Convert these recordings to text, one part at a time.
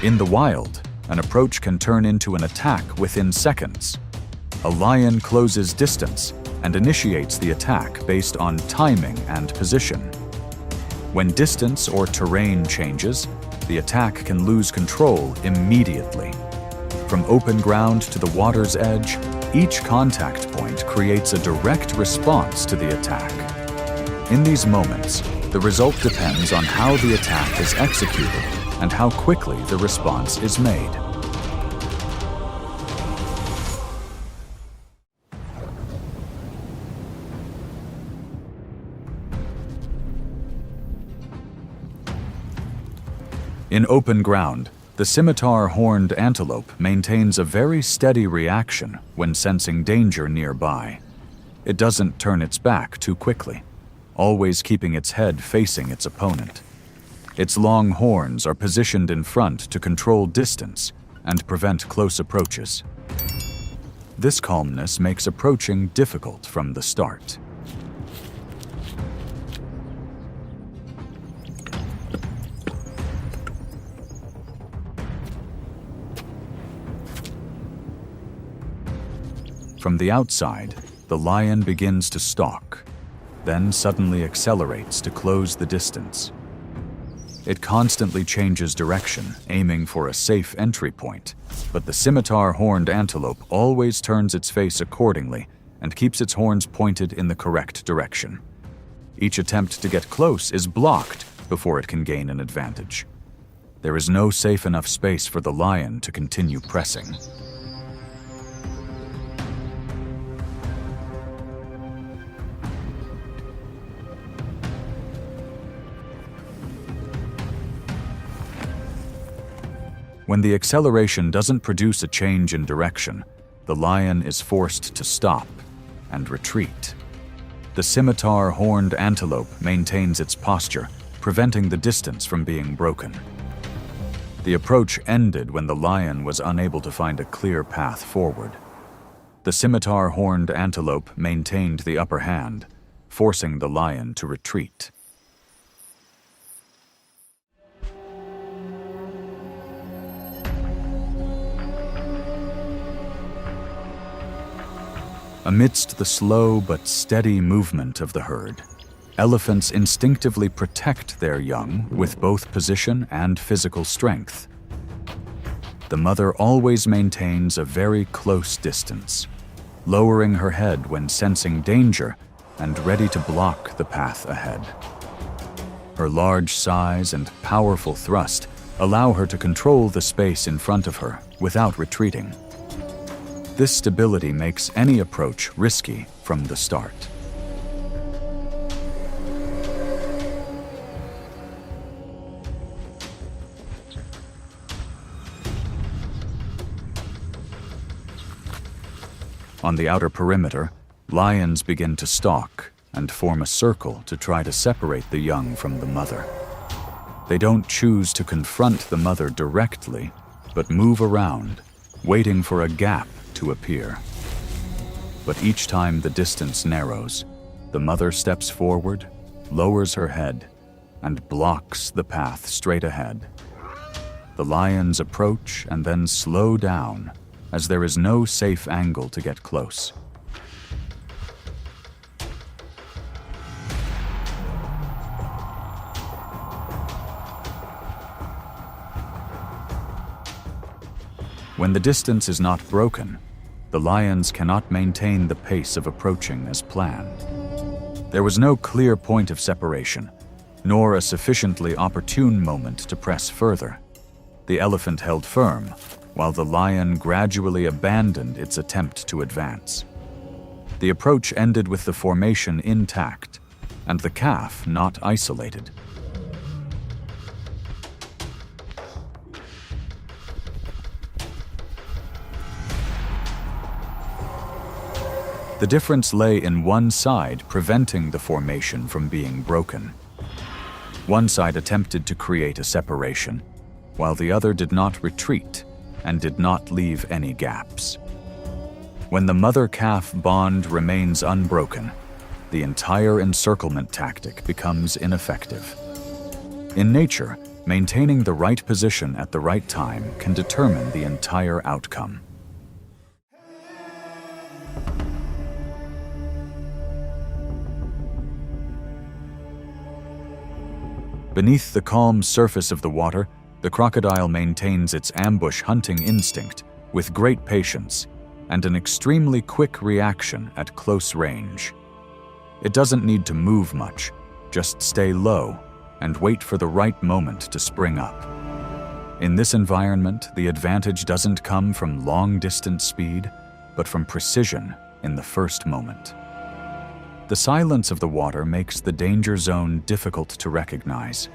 In the wild, an approach can turn into an attack within seconds. A lion closes distance and initiates the attack based on timing and position. When distance or terrain changes, the attack can lose control immediately. From open ground to the water's edge, each contact point creates a direct response to the attack. In these moments, the result depends on how the attack is executed and how quickly the response is made. In open ground, the scimitar-horned antelope maintains a very steady reaction when sensing danger nearby. It doesn't turn its back too quickly, always keeping its head facing its opponent. Its long horns are positioned in front to control distance and prevent close approaches. This calmness makes approaching difficult from the start. From the outside, the lion begins to stalk, then suddenly accelerates to close the distance. It constantly changes direction, aiming for a safe entry point, but the scimitar-horned antelope always turns its face accordingly and keeps its horns pointed in the correct direction. Each attempt to get close is blocked before it can gain an advantage. There is no safe enough space for the lion to continue pressing. When the acceleration doesn't produce a change in direction, the lion is forced to stop and retreat. The scimitar-horned antelope maintains its posture, preventing the distance from being broken. The approach ended when the lion was unable to find a clear path forward. The scimitar-horned antelope maintained the upper hand, forcing the lion to retreat. Amidst the slow but steady movement of the herd, elephants instinctively protect their young with both position and physical strength. The mother always maintains a very close distance, lowering her head when sensing danger and ready to block the path ahead. Her large size and powerful thrust allow her to control the space in front of her without retreating. This stability makes any approach risky from the start. On the outer perimeter, lions begin to stalk and form a circle to try to separate the young from the mother. They don't choose to confront the mother directly, but move around, waiting for a gap to appear. But each time the distance narrows, the mother steps forward, lowers her head, and blocks the path straight ahead. The lions approach and then slow down, as there is no safe angle to get close. When the distance is not broken, the lions cannot maintain the pace of approaching as planned. There was no clear point of separation, nor a sufficiently opportune moment to press further. The elephant held firm, while the lion gradually abandoned its attempt to advance. The approach ended with the formation intact, and the calf not isolated. The difference lay in one side preventing the formation from being broken. One side attempted to create a separation, while the other did not retreat and did not leave any gaps. When the mother-calf bond remains unbroken, the entire encirclement tactic becomes ineffective. In nature, Maintaining the right position at the right time can determine the entire outcome. Beneath the calm surface of the water, the crocodile maintains its ambush hunting instinct with great patience and an extremely quick reaction at close range. It doesn't need to move much, just stay low and wait for the right moment to spring up. In this environment, the advantage doesn't come from long-distance speed, but from precision in the first moment. The silence of the water makes the danger zone difficult to recognize.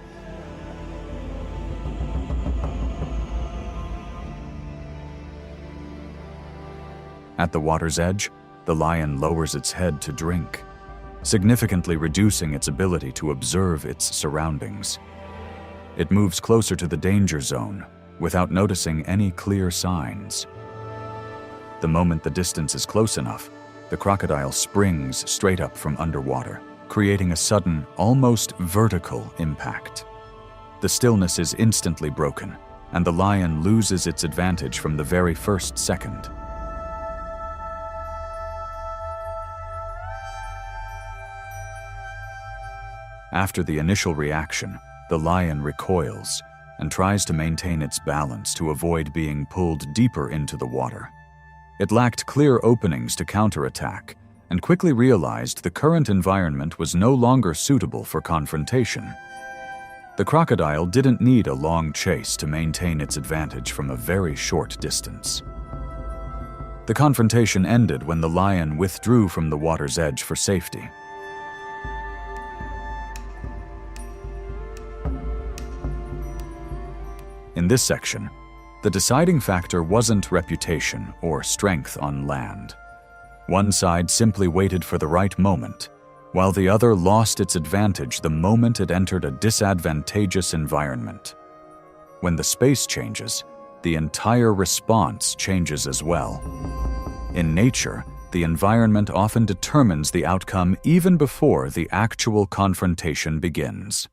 At the water's edge, the lion lowers its head to drink, significantly reducing its ability to observe its surroundings. It moves closer to the danger zone without noticing any clear signs. The moment the distance is close enough, the crocodile springs straight up from underwater, creating a sudden, almost vertical impact. The stillness is instantly broken, and the lion loses its advantage from the very first second. After the initial reaction, the lion recoils and tries to maintain its balance to avoid being pulled deeper into the water. It lacked clear openings to counterattack and quickly realized the current environment was no longer suitable for confrontation. The crocodile didn't need a long chase to maintain its advantage from a very short distance. The confrontation ended when the lion withdrew from the water's edge for safety. In this section, the deciding factor wasn't reputation or strength on land. One side simply waited for the right moment, while the other lost its advantage the moment it entered a disadvantageous environment. When the space changes, the entire response changes as well. In nature, the environment often determines the outcome even before the actual confrontation begins.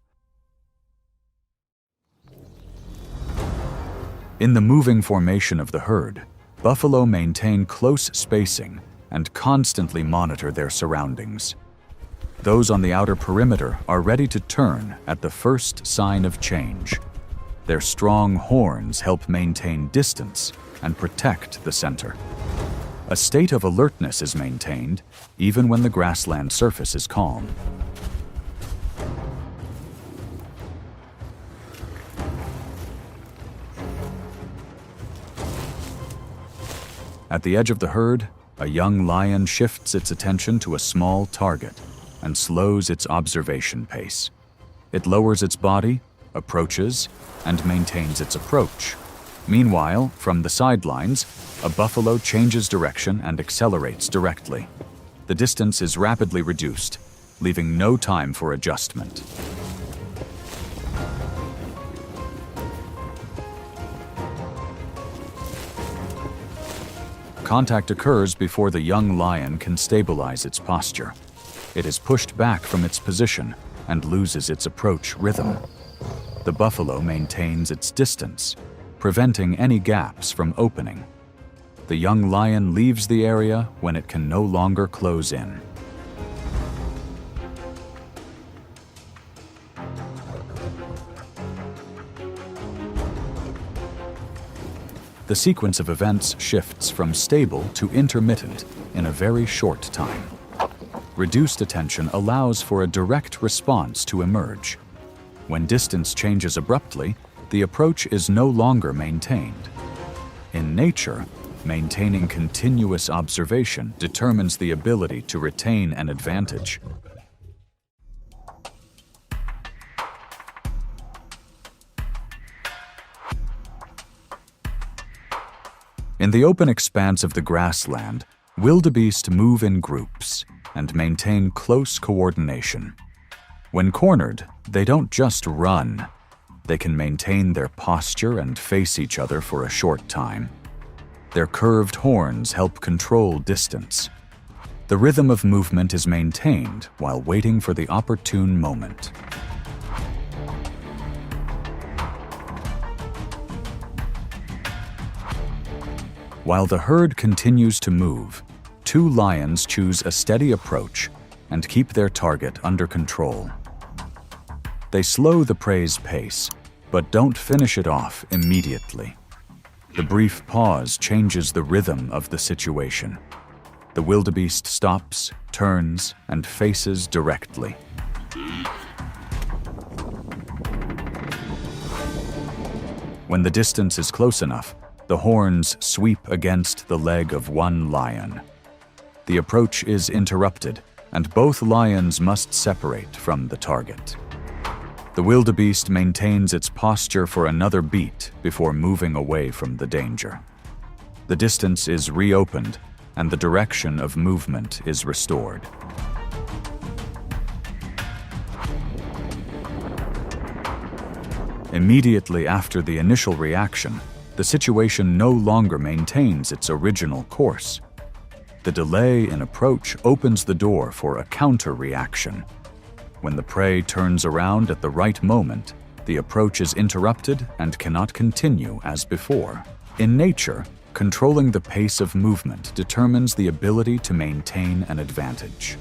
In the moving formation of the herd, buffalo maintain close spacing and constantly monitor their surroundings. Those on the outer perimeter are ready to turn at the first sign of change. Their strong horns help maintain distance and protect the center. A state of alertness is maintained even when the grassland surface is calm. At the edge of the herd, a young lion shifts its attention to a small target and slows its observation pace. It lowers its body, approaches, and maintains its approach. Meanwhile, from the sidelines, a buffalo changes direction and accelerates directly. The distance is rapidly reduced, leaving no time for adjustment. Contact occurs before the young lion can stabilize its posture. It is pushed back from its position and loses its approach rhythm. The buffalo maintains its distance, preventing any gaps from opening. The young lion leaves the area when it can no longer close in. The sequence of events shifts from stable to intermittent in a very short time. Reduced attention allows for a direct response to emerge. When distance changes abruptly, the approach is no longer maintained. In nature, maintaining continuous observation determines the ability to retain an advantage. In the open expanse of the grassland, wildebeest move in groups and maintain close coordination. When cornered, they don't just run. They can maintain their posture and face each other for a short time. Their curved horns help control distance. The rhythm of movement is maintained while waiting for the opportune moment. While the herd continues to move, two lions choose a steady approach and keep their target under control. They slow the prey's pace, but don't finish it off immediately. The brief pause changes the rhythm of the situation. The wildebeest stops, turns, and faces directly. When the distance is close enough, the horns sweep against the leg of one lion. The approach is interrupted, and both lions must separate from the target. The wildebeest maintains its posture for another beat before moving away from the danger. The distance is reopened, and the direction of movement is restored. Immediately after the initial reaction, the situation no longer maintains its original course. The delay in approach opens the door for a counter-reaction. When the prey turns around at the right moment, the approach is interrupted and cannot continue as before. In nature, controlling the pace of movement determines the ability to maintain an advantage.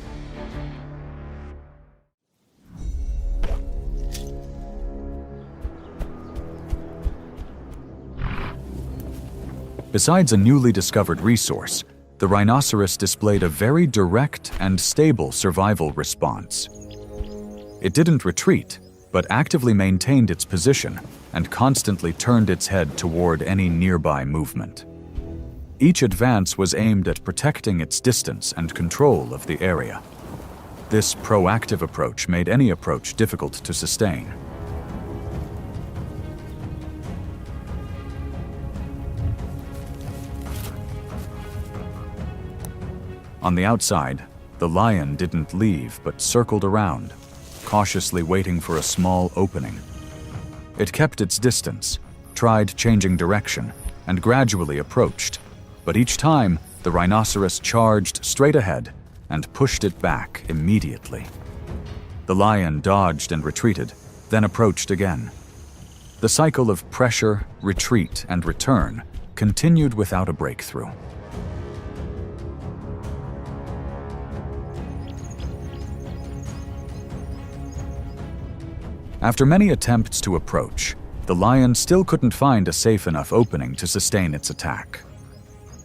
Besides a newly discovered resource, the rhinoceros displayed a very direct and stable survival response. It didn't retreat, but actively maintained its position and constantly turned its head toward any nearby movement. Each advance was aimed at protecting its distance and control of the area. This proactive approach made any approach difficult to sustain. On the outside, the lion didn't leave but circled around, cautiously waiting for a small opening. It kept its distance, tried changing direction, and gradually approached, but each time the rhinoceros charged straight ahead and pushed it back immediately. The lion dodged and retreated, then approached again. The cycle of pressure, retreat, and return continued without a breakthrough. After many attempts to approach, the lion still couldn't find a safe enough opening to sustain its attack.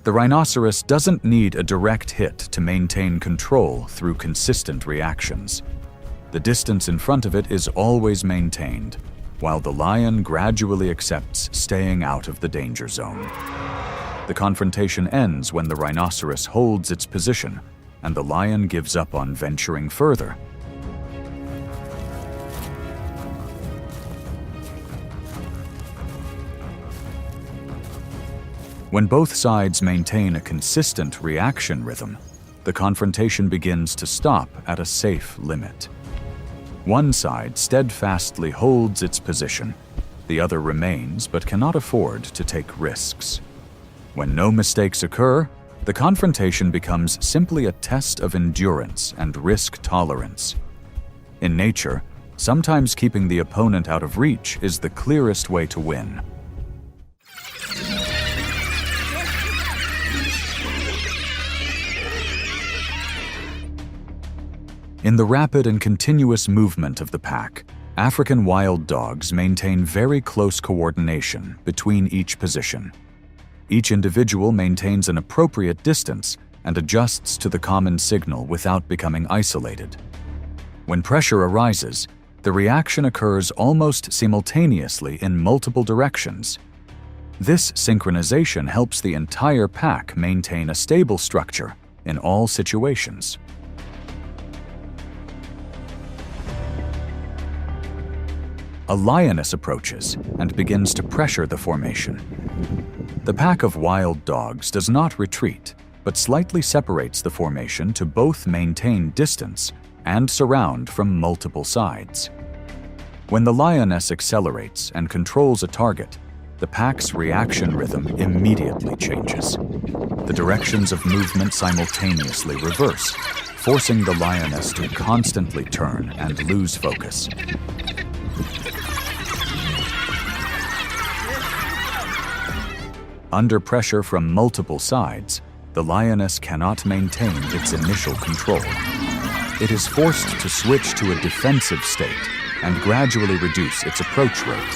The rhinoceros doesn't need a direct hit to maintain control through consistent reactions. The distance in front of it is always maintained, while the lion gradually accepts staying out of the danger zone. The confrontation ends when the rhinoceros holds its position, and the lion gives up on venturing further. When both sides maintain a consistent reaction rhythm, the confrontation begins to stop at a safe limit. One side steadfastly holds its position, the other remains but cannot afford to take risks. When no mistakes occur, the confrontation becomes simply a test of endurance and risk tolerance. In nature, sometimes keeping the opponent out of reach is the clearest way to win. In the rapid and continuous movement of the pack, African wild dogs maintain very close coordination between each position. Each individual maintains an appropriate distance and adjusts to the common signal without becoming isolated. When pressure arises, the reaction occurs almost simultaneously in multiple directions. This synchronization helps the entire pack maintain a stable structure in all situations. A lioness approaches and begins to pressure the formation. The pack of wild dogs does not retreat, but slightly separates the formation to both maintain distance and surround from multiple sides. When the lioness accelerates and controls a target, the pack's reaction rhythm immediately changes. The directions of movement simultaneously reverse, forcing the lioness to constantly turn and lose focus. Under pressure from multiple sides, the lioness cannot maintain its initial control. It is forced to switch to a defensive state and gradually reduce its approach rate.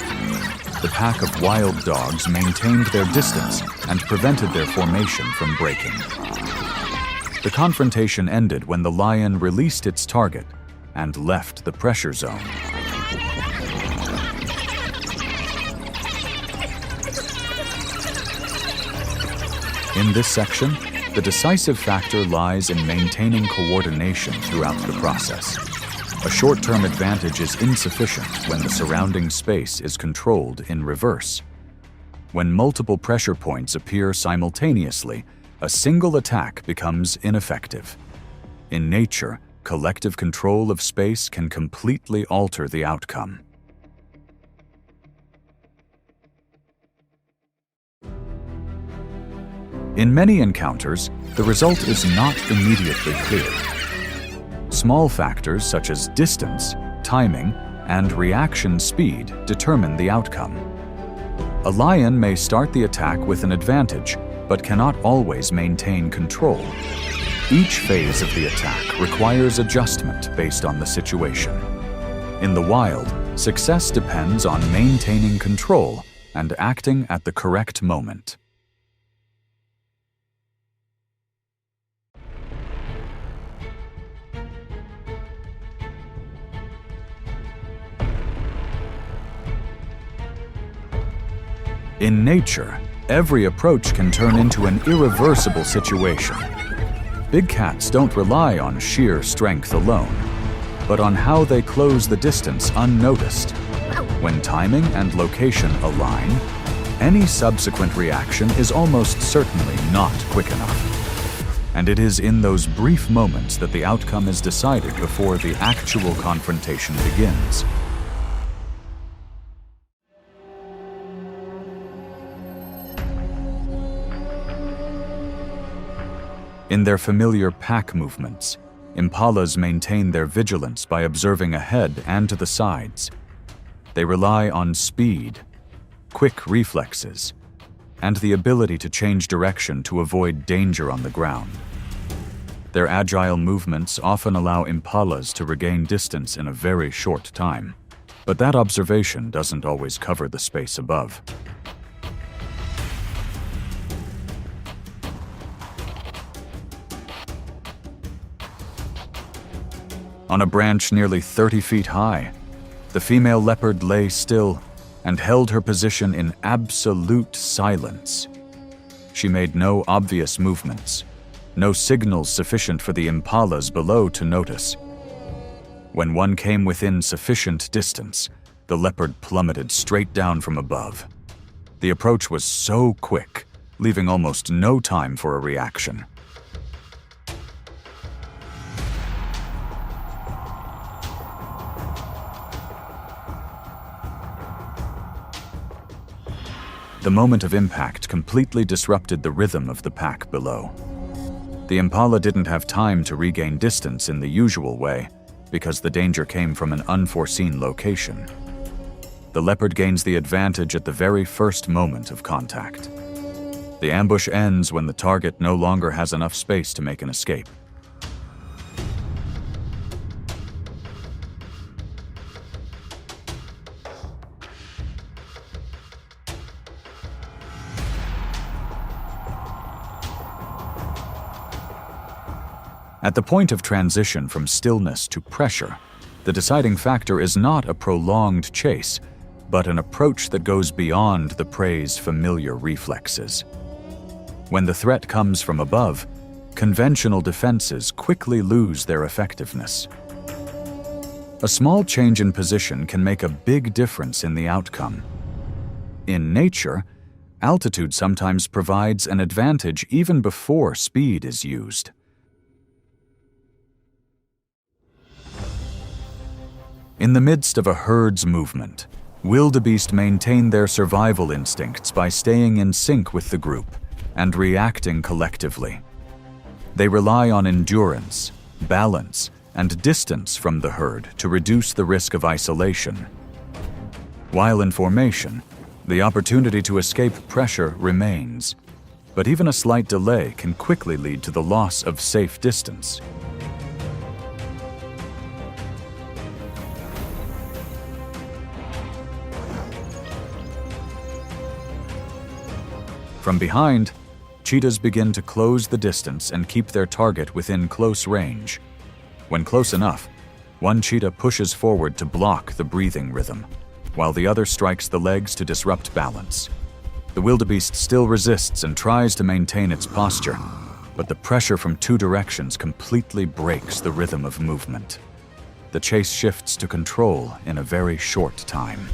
The pack of wild dogs maintained their distance and prevented their formation from breaking. The confrontation ended when the lion released its target and left the pressure zone. In this section, the decisive factor lies in maintaining coordination throughout the process. A short-term advantage is insufficient when the surrounding space is controlled in reverse. When multiple pressure points appear simultaneously, a single attack becomes ineffective. In nature, collective control of space can completely alter the outcome. In many encounters, the result is not immediately clear. Small factors such as distance, timing, and reaction speed determine the outcome. A lion may start the attack with an advantage, but cannot always maintain control. Each phase of the attack requires adjustment based on the situation. In the wild, success depends on maintaining control and acting at the correct moment. In nature, every approach can turn into an irreversible situation. Big cats don't rely on sheer strength alone, but on how they close the distance unnoticed. When timing and location align, any subsequent reaction is almost certainly not quick enough. And it is in those brief moments that the outcome is decided before the actual confrontation begins. In their familiar pack movements, impalas maintain their vigilance by observing ahead and to the sides. They rely on speed, quick reflexes, and the ability to change direction to avoid danger on the ground. Their agile movements often allow impalas to regain distance in a very short time, but that observation doesn't always cover the space above. On a branch nearly 30 feet high, the female leopard lay still and held her position in absolute silence. She made no obvious movements, no signals sufficient for the impalas below to notice. When one came within sufficient distance, the leopard plummeted straight down from above. The approach was so quick, leaving almost no time for a reaction. The moment of impact completely disrupted the rhythm of the pack below. The impala didn't have time to regain distance in the usual way because the danger came from an unforeseen location. The leopard gains the advantage at the very first moment of contact. The ambush ends when the target no longer has enough space to make an escape. At the point of transition from stillness to pressure, the deciding factor is not a prolonged chase, but an approach that goes beyond the prey's familiar reflexes. When the threat comes from above, conventional defenses quickly lose their effectiveness. A small change in position can make a big difference in the outcome. In nature, altitude sometimes provides an advantage even before speed is used. In the midst of a herd's movement, wildebeest maintain their survival instincts by staying in sync with the group and reacting collectively. They rely on endurance, balance, and distance from the herd to reduce the risk of isolation. While in formation, The opportunity to escape pressure remains, but even a slight delay can quickly lead to the loss of safe distance. From behind, cheetahs begin to close the distance and keep their target within close range. When close enough, one cheetah pushes forward to block the breathing rhythm, while the other strikes the legs to disrupt balance. The wildebeest still resists and tries to maintain its posture, but the pressure from two directions completely breaks the rhythm of movement. The chase shifts to control in a very short time.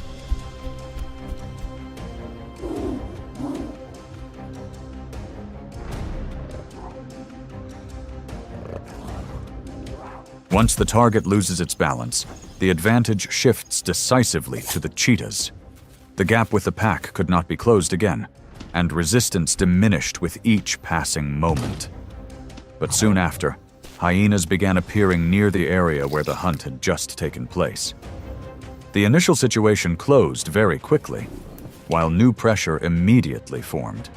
Once the target loses its balance, the advantage shifts decisively to the cheetahs. The gap with the pack could not be closed again, and resistance diminished with each passing moment. But soon after, hyenas began appearing near the area where the hunt had just taken place. The initial situation closed very quickly, while new pressure immediately formed.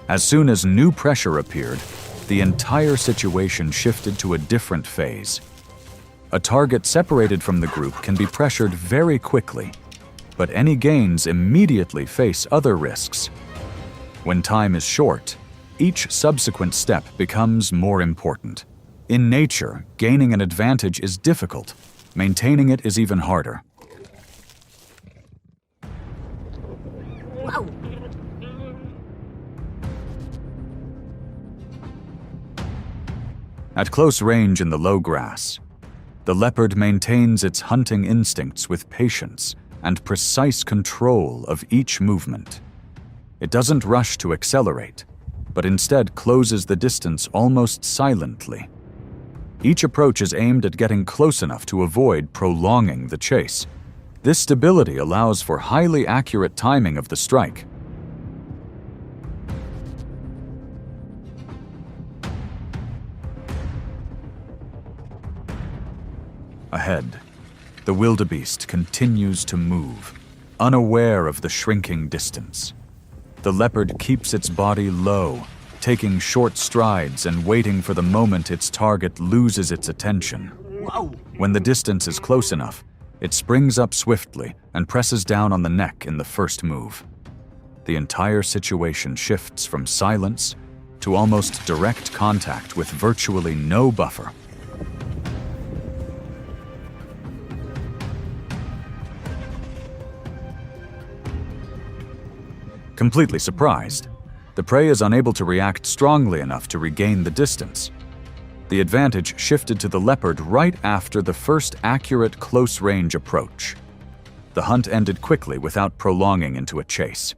As soon as new pressure appeared, the entire situation shifted to a different phase. A target separated from the group can be pressured very quickly, but any gains immediately face other risks. When time is short, each subsequent step becomes more important. In nature, gaining an advantage is difficult. Maintaining it is even harder. Wow. At close range in the low grass, the leopard maintains its hunting instincts with patience and precise control of each movement. It doesn't rush to accelerate, but instead closes the distance almost silently. Each approach is aimed at getting close enough to avoid prolonging the chase. This stability allows for highly accurate timing of the strike. Ahead, the wildebeest continues to move, unaware of the shrinking distance. The leopard keeps its body low, taking short strides and waiting for the moment its target loses its attention. Whoa. When the distance is close enough, it springs up swiftly and presses down on the neck in the first move. The entire situation shifts from silence to almost direct contact with virtually no buffer. Completely surprised, the prey is unable to react strongly enough to regain the distance. The advantage shifted to the leopard right after the first accurate close-range approach. The hunt ended quickly without prolonging into a chase.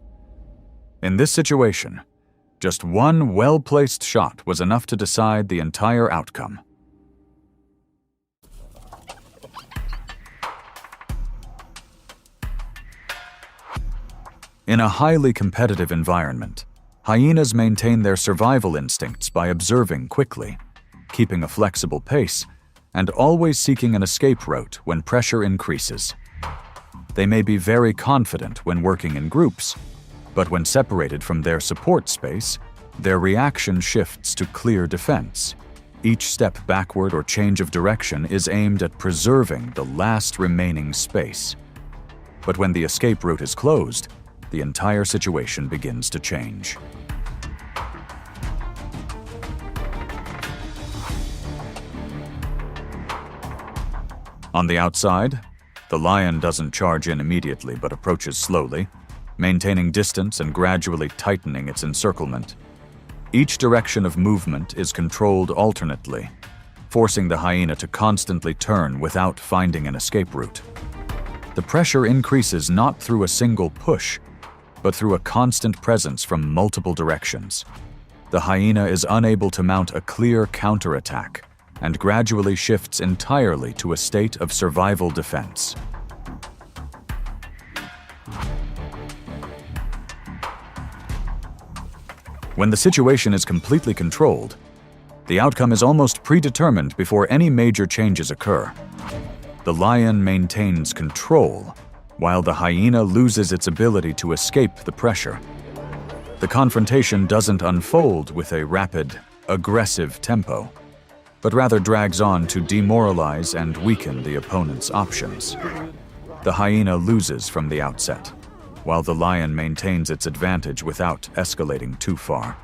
In this situation, just one well-placed shot was enough to decide the entire outcome. In a highly competitive environment, hyenas maintain their survival instincts by observing quickly, keeping a flexible pace, and always seeking an escape route when pressure increases. They may be very confident when working in groups, but when separated from their support space, their reaction shifts to clear defense. Each step backward or change of direction is aimed at preserving the last remaining space. But when the escape route is closed, the entire situation begins to change. On the outside, the lion doesn't charge in immediately but approaches slowly, maintaining distance and gradually tightening its encirclement. Each direction of movement is controlled alternately, forcing the hyena to constantly turn without finding an escape route. The pressure increases not through a single push, but through a constant presence from multiple directions. The hyena is unable to mount a clear counterattack and gradually shifts entirely to a state of survival defense. When the situation is completely controlled, the outcome is almost predetermined before any major changes occur. The lion maintains control, while the hyena loses its ability to escape the pressure. The confrontation doesn't unfold with a rapid, aggressive tempo, but rather drags on to demoralize and weaken the opponent's options. The hyena loses from the outset, while the lion maintains its advantage without escalating too far.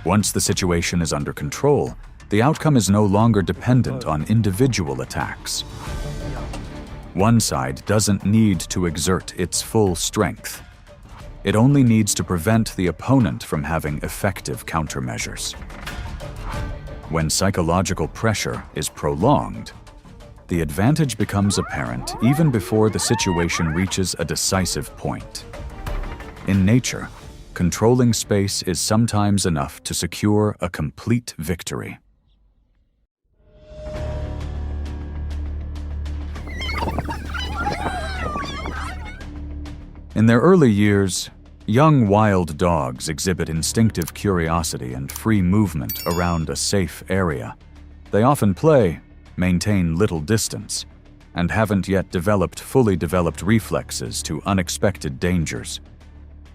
Once the situation is under control, the outcome is no longer dependent on individual attacks. One side doesn't need to exert its full strength. It only needs to prevent the opponent from having effective countermeasures. When psychological pressure is prolonged, the advantage becomes apparent even before the situation reaches a decisive point. In nature, controlling space is sometimes enough to secure a complete victory. In their early years, young wild dogs exhibit instinctive curiosity and free movement around a safe area. They often play, maintain little distance, and haven't yet developed fully developed reflexes to unexpected dangers.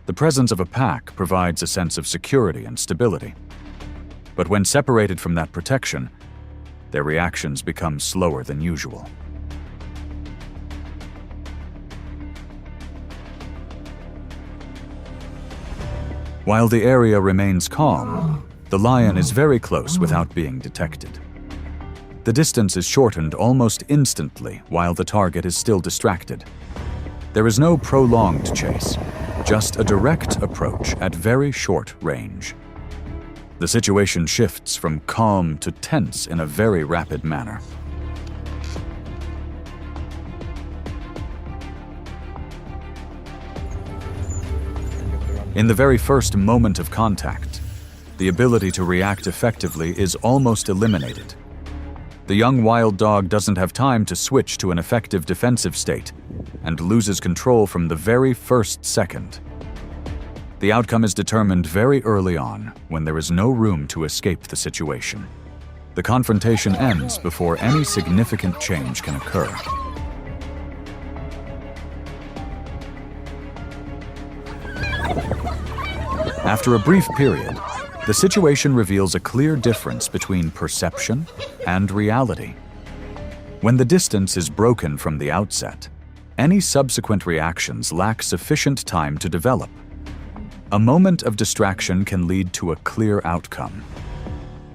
The presence of a pack provides a sense of security and stability. But when separated from that protection, their reactions become slower than usual. While the area remains calm, the lion is very close without being detected. The distance is shortened almost instantly while the target is still distracted. There is no prolonged chase, just a direct approach at very short range. The situation shifts from calm to tense in a very rapid manner. In the very first moment of contact, the ability to react effectively is almost eliminated. The young wild dog doesn't have time to switch to an effective defensive state and loses control from the very first second. The outcome is determined very early on when there is no room to escape the situation. The confrontation ends before any significant change can occur. After a brief period, the situation reveals a clear difference between perception and reality. When the distance is broken from the outset, any subsequent reactions lack sufficient time to develop. A moment of distraction can lead to a clear outcome.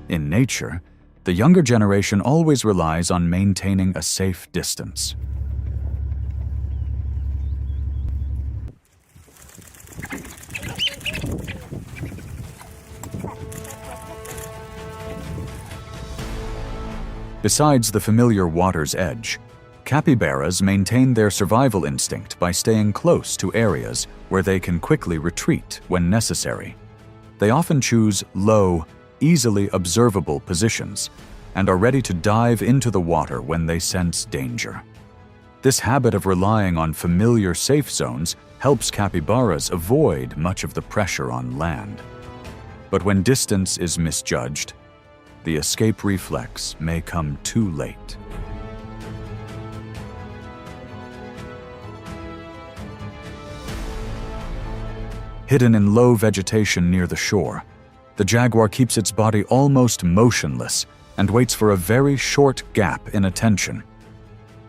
In nature, the younger generation always relies on maintaining a safe distance. Besides the familiar water's edge, capybaras maintain their survival instinct by staying close to areas where they can quickly retreat when necessary. They often choose low, easily observable positions and are ready to dive into the water when they sense danger. This habit of relying on familiar safe zones helps capybaras avoid much of the pressure on land. But when distance is misjudged, the escape reflex may come too late. Hidden in low vegetation near the shore, the jaguar keeps its body almost motionless and waits for a very short gap in attention.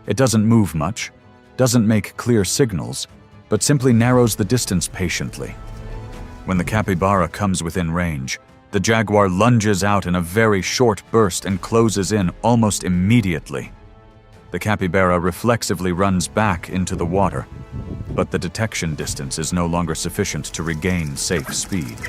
It doesn't move much, doesn't make clear signals, but simply narrows the distance patiently. When the capybara comes within range, the jaguar lunges out in a very short burst and closes in almost immediately. The capybara reflexively runs back into the water, but the detection distance is no longer sufficient to regain safe speed.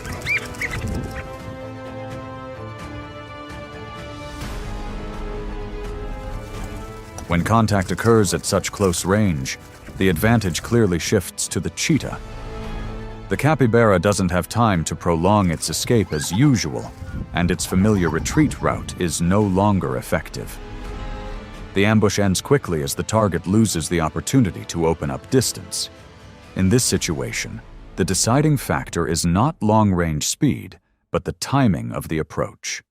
When contact occurs at such close range, the advantage clearly shifts to the cheetah. The capybara doesn't have time to prolong its escape as usual, and its familiar retreat route is no longer effective. The ambush ends quickly as the target loses the opportunity to open up distance. In this situation, the deciding factor is not long-range speed, but the timing of the approach.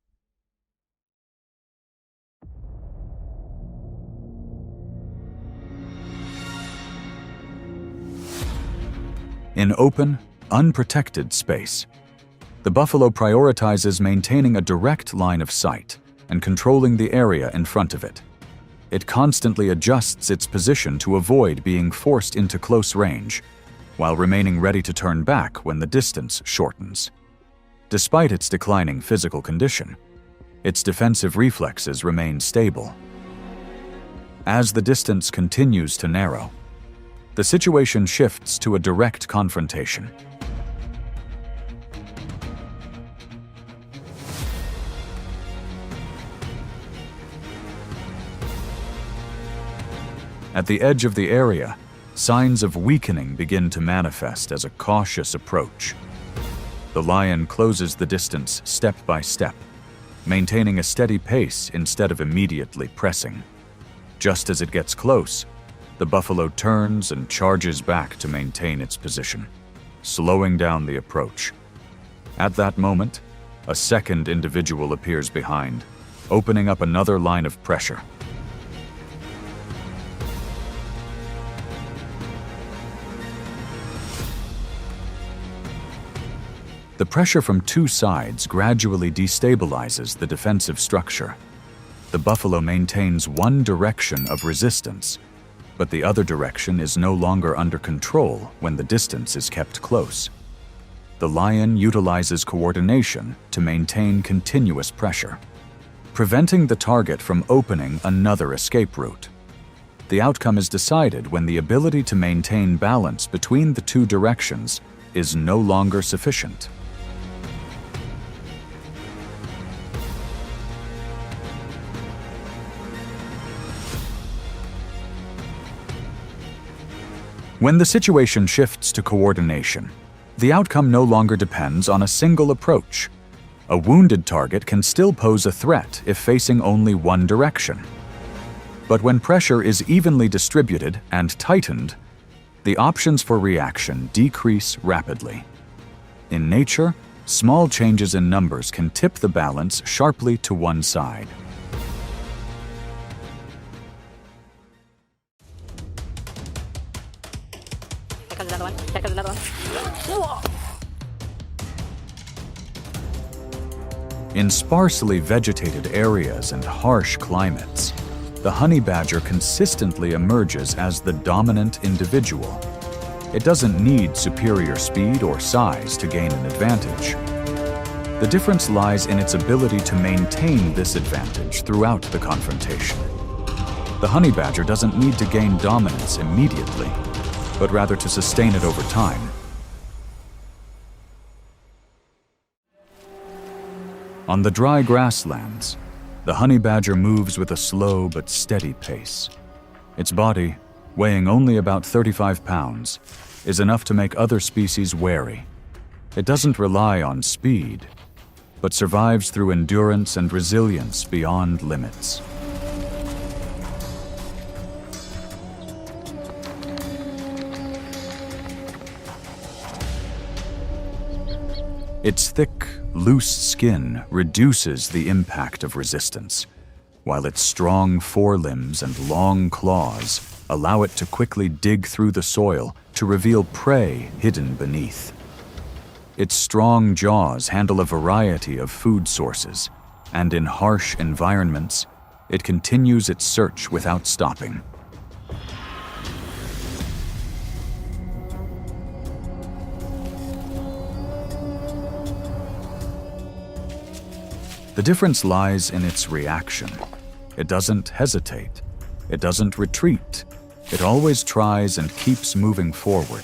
In open, unprotected space, the buffalo prioritizes maintaining a direct line of sight and controlling the area in front of it. It constantly adjusts its position to avoid being forced into close range, while remaining ready to turn back when the distance shortens. Despite its declining physical condition, its defensive reflexes remain stable. As the distance continues to narrow, the situation shifts to a direct confrontation. At the edge of the area, signs of weakening begin to manifest as a cautious approach. The lion closes the distance step by step, maintaining a steady pace instead of immediately pressing. Just as it gets close, the buffalo turns and charges back to maintain its position, slowing down the approach. At that moment, a second individual appears behind, opening up another line of pressure. The pressure from two sides gradually destabilizes the defensive structure. The buffalo maintains one direction of resistance, but the other direction is no longer under control when the distance is kept close. The lion utilizes coordination to maintain continuous pressure, preventing the target from opening another escape route. The outcome is decided when the ability to maintain balance between the two directions is no longer sufficient. When the situation shifts to coordination, the outcome no longer depends on a single approach. A wounded target can still pose a threat if facing only one direction. But when pressure is evenly distributed and tightened, the options for reaction decrease rapidly. In nature, small changes in numbers can tip the balance sharply to one side. In sparsely vegetated areas and harsh climates, the honey badger consistently emerges as the dominant individual. It doesn't need superior speed or size to gain an advantage. The difference lies in its ability to maintain this advantage throughout the confrontation. The honey badger doesn't need to gain dominance immediately, but rather to sustain it over time. On the dry grasslands, the honey badger moves with a slow but steady pace. Its body, weighing only about 35 pounds, is enough to make other species wary. It doesn't rely on speed, but survives through endurance and resilience beyond limits. Its thick, loose skin reduces the impact of resistance, while its strong forelimbs and long claws allow it to quickly dig through the soil to reveal prey hidden beneath. Its strong jaws handle a variety of food sources, and in harsh environments, it continues its search without stopping. The difference lies in its reaction. It doesn't hesitate. It doesn't retreat. It always tries and keeps moving forward.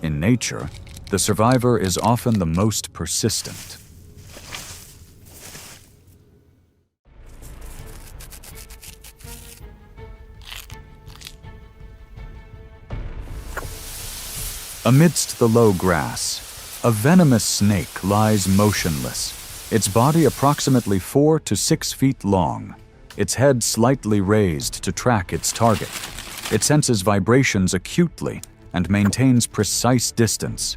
In nature, the survivor is often the most persistent. Amidst the low grass, a venomous snake lies motionless, its body approximately 4 to 6 feet long, its head slightly raised to track its target. It senses vibrations acutely and maintains precise distance.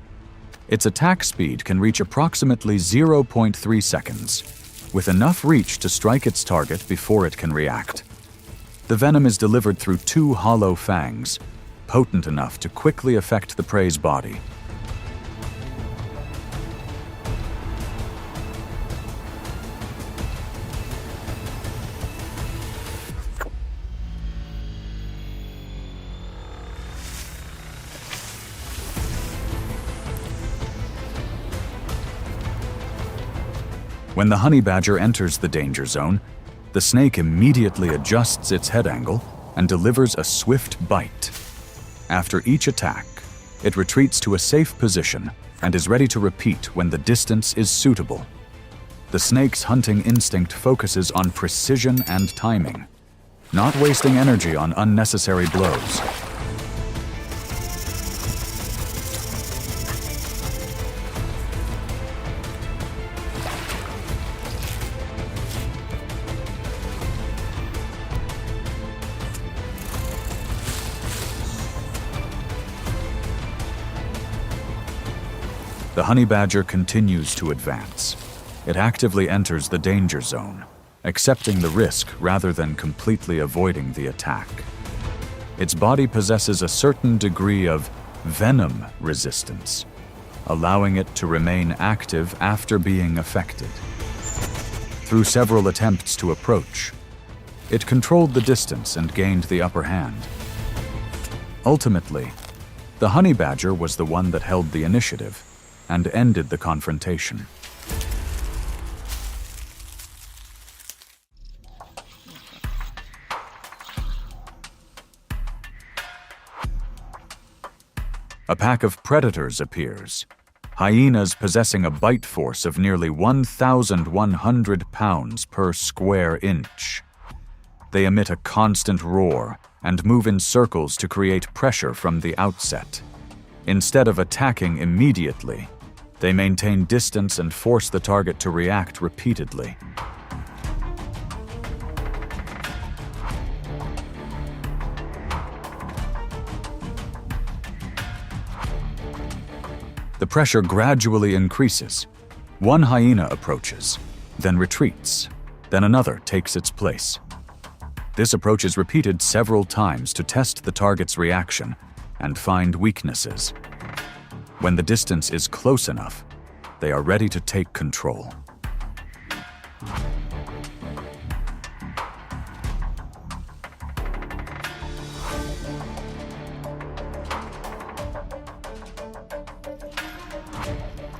Its attack speed can reach approximately 0.3 seconds, with enough reach to strike its target before it can react. The venom is delivered through 2 hollow fangs, potent enough to quickly affect the prey's body. When the honey badger enters the danger zone, the snake immediately adjusts its head angle and delivers a swift bite. After each attack, it retreats to a safe position and is ready to repeat when the distance is suitable. The snake's hunting instinct focuses on precision and timing, not wasting energy on unnecessary blows. The honey badger continues to advance. It actively enters the danger zone, accepting the risk rather than completely avoiding the attack. Its body possesses a certain degree of venom resistance, allowing it to remain active after being affected. Through several attempts to approach, it controlled the distance and gained the upper hand. Ultimately, the honey badger was the one that held the initiative and ended the confrontation. A pack of predators appears, hyenas possessing a bite force of nearly 1,100 pounds per square inch. They emit a constant roar and move in circles to create pressure from the outset. Instead of attacking immediately, they maintain distance and force the target to react repeatedly. The pressure gradually increases. One hyena approaches, then retreats, then another takes its place. This approach is repeated several times to test the target's reaction and find weaknesses. When the distance is close enough, they are ready to take control.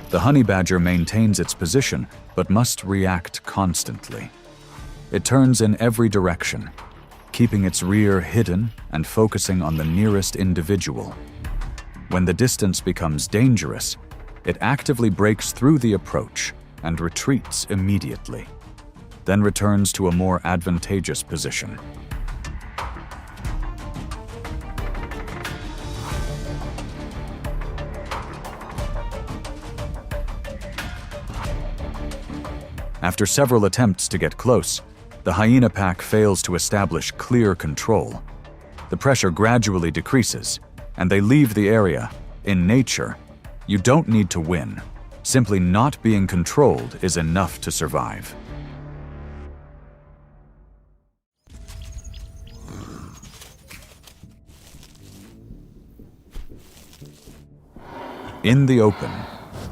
The honey badger maintains its position, but must react constantly. It turns in every direction, keeping its rear hidden and focusing on the nearest individual. When the distance becomes dangerous, it actively breaks through the approach and retreats immediately, then returns to a more advantageous position. After several attempts to get close, the hyena pack fails to establish clear control. The pressure gradually decreases, and they leave the area. In nature, you don't need to win. Simply not being controlled is enough to survive. In the open,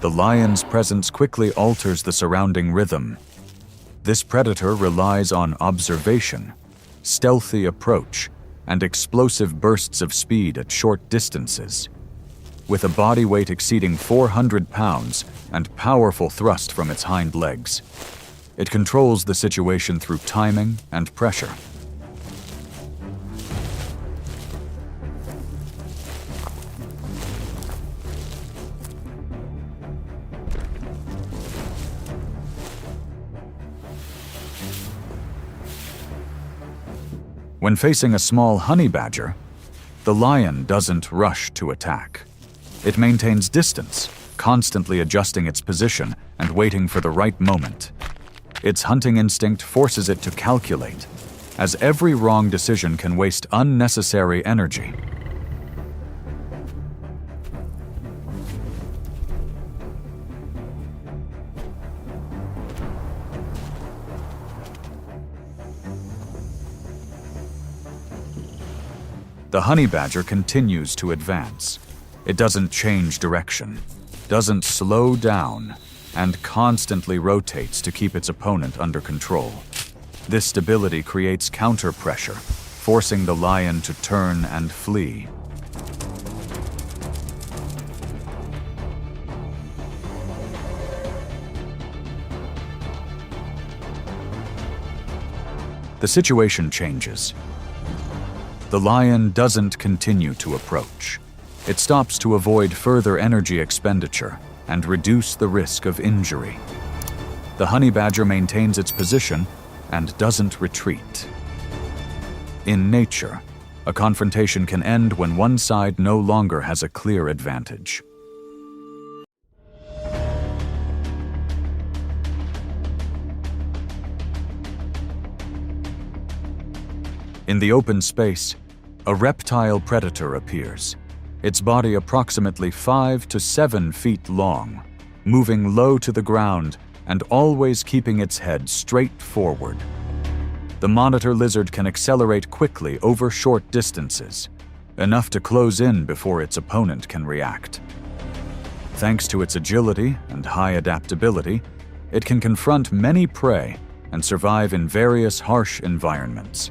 the lion's presence quickly alters the surrounding rhythm. This predator relies on observation, stealthy approach, and explosive bursts of speed at short distances. With a body weight exceeding 400 pounds and powerful thrust from its hind legs, it controls the situation through timing and pressure. When facing a small honey badger, the lion doesn't rush to attack. It maintains distance, constantly adjusting its position and waiting for the right moment. Its hunting instinct forces it to calculate, as every wrong decision can waste unnecessary energy. The honey badger continues to advance. It doesn't change direction, doesn't slow down, and constantly rotates to keep its opponent under control. This stability creates counter-pressure, forcing the lion to turn and flee. The situation changes. The lion doesn't continue to approach. It stops to avoid further energy expenditure and reduce the risk of injury. The honey badger maintains its position and doesn't retreat. In nature, a confrontation can end when one side no longer has a clear advantage. In the open space, a reptile predator appears, its body approximately 5 to 7 feet long, moving low to the ground and always keeping its head straight forward. The monitor lizard can accelerate quickly over short distances, enough to close in before its opponent can react. Thanks to its agility and high adaptability, it can confront many prey and survive in various harsh environments.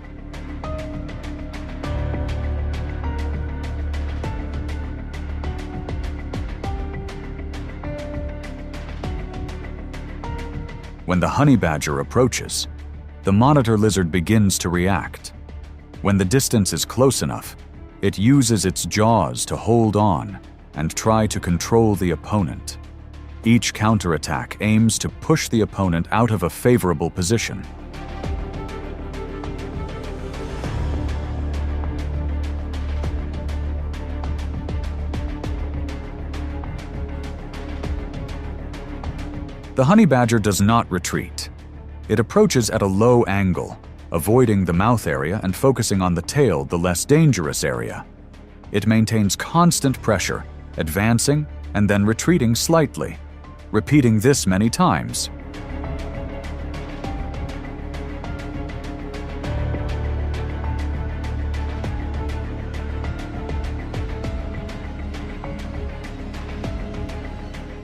When the honey badger approaches, the monitor lizard begins to react. When the distance is close enough, it uses its jaws to hold on and try to control the opponent. Each counterattack aims to push the opponent out of a favorable position. The honey badger does not retreat. It approaches at a low angle, avoiding the mouth area and focusing on the tail, the less dangerous area. It maintains constant pressure, advancing and then retreating slightly, repeating this many times.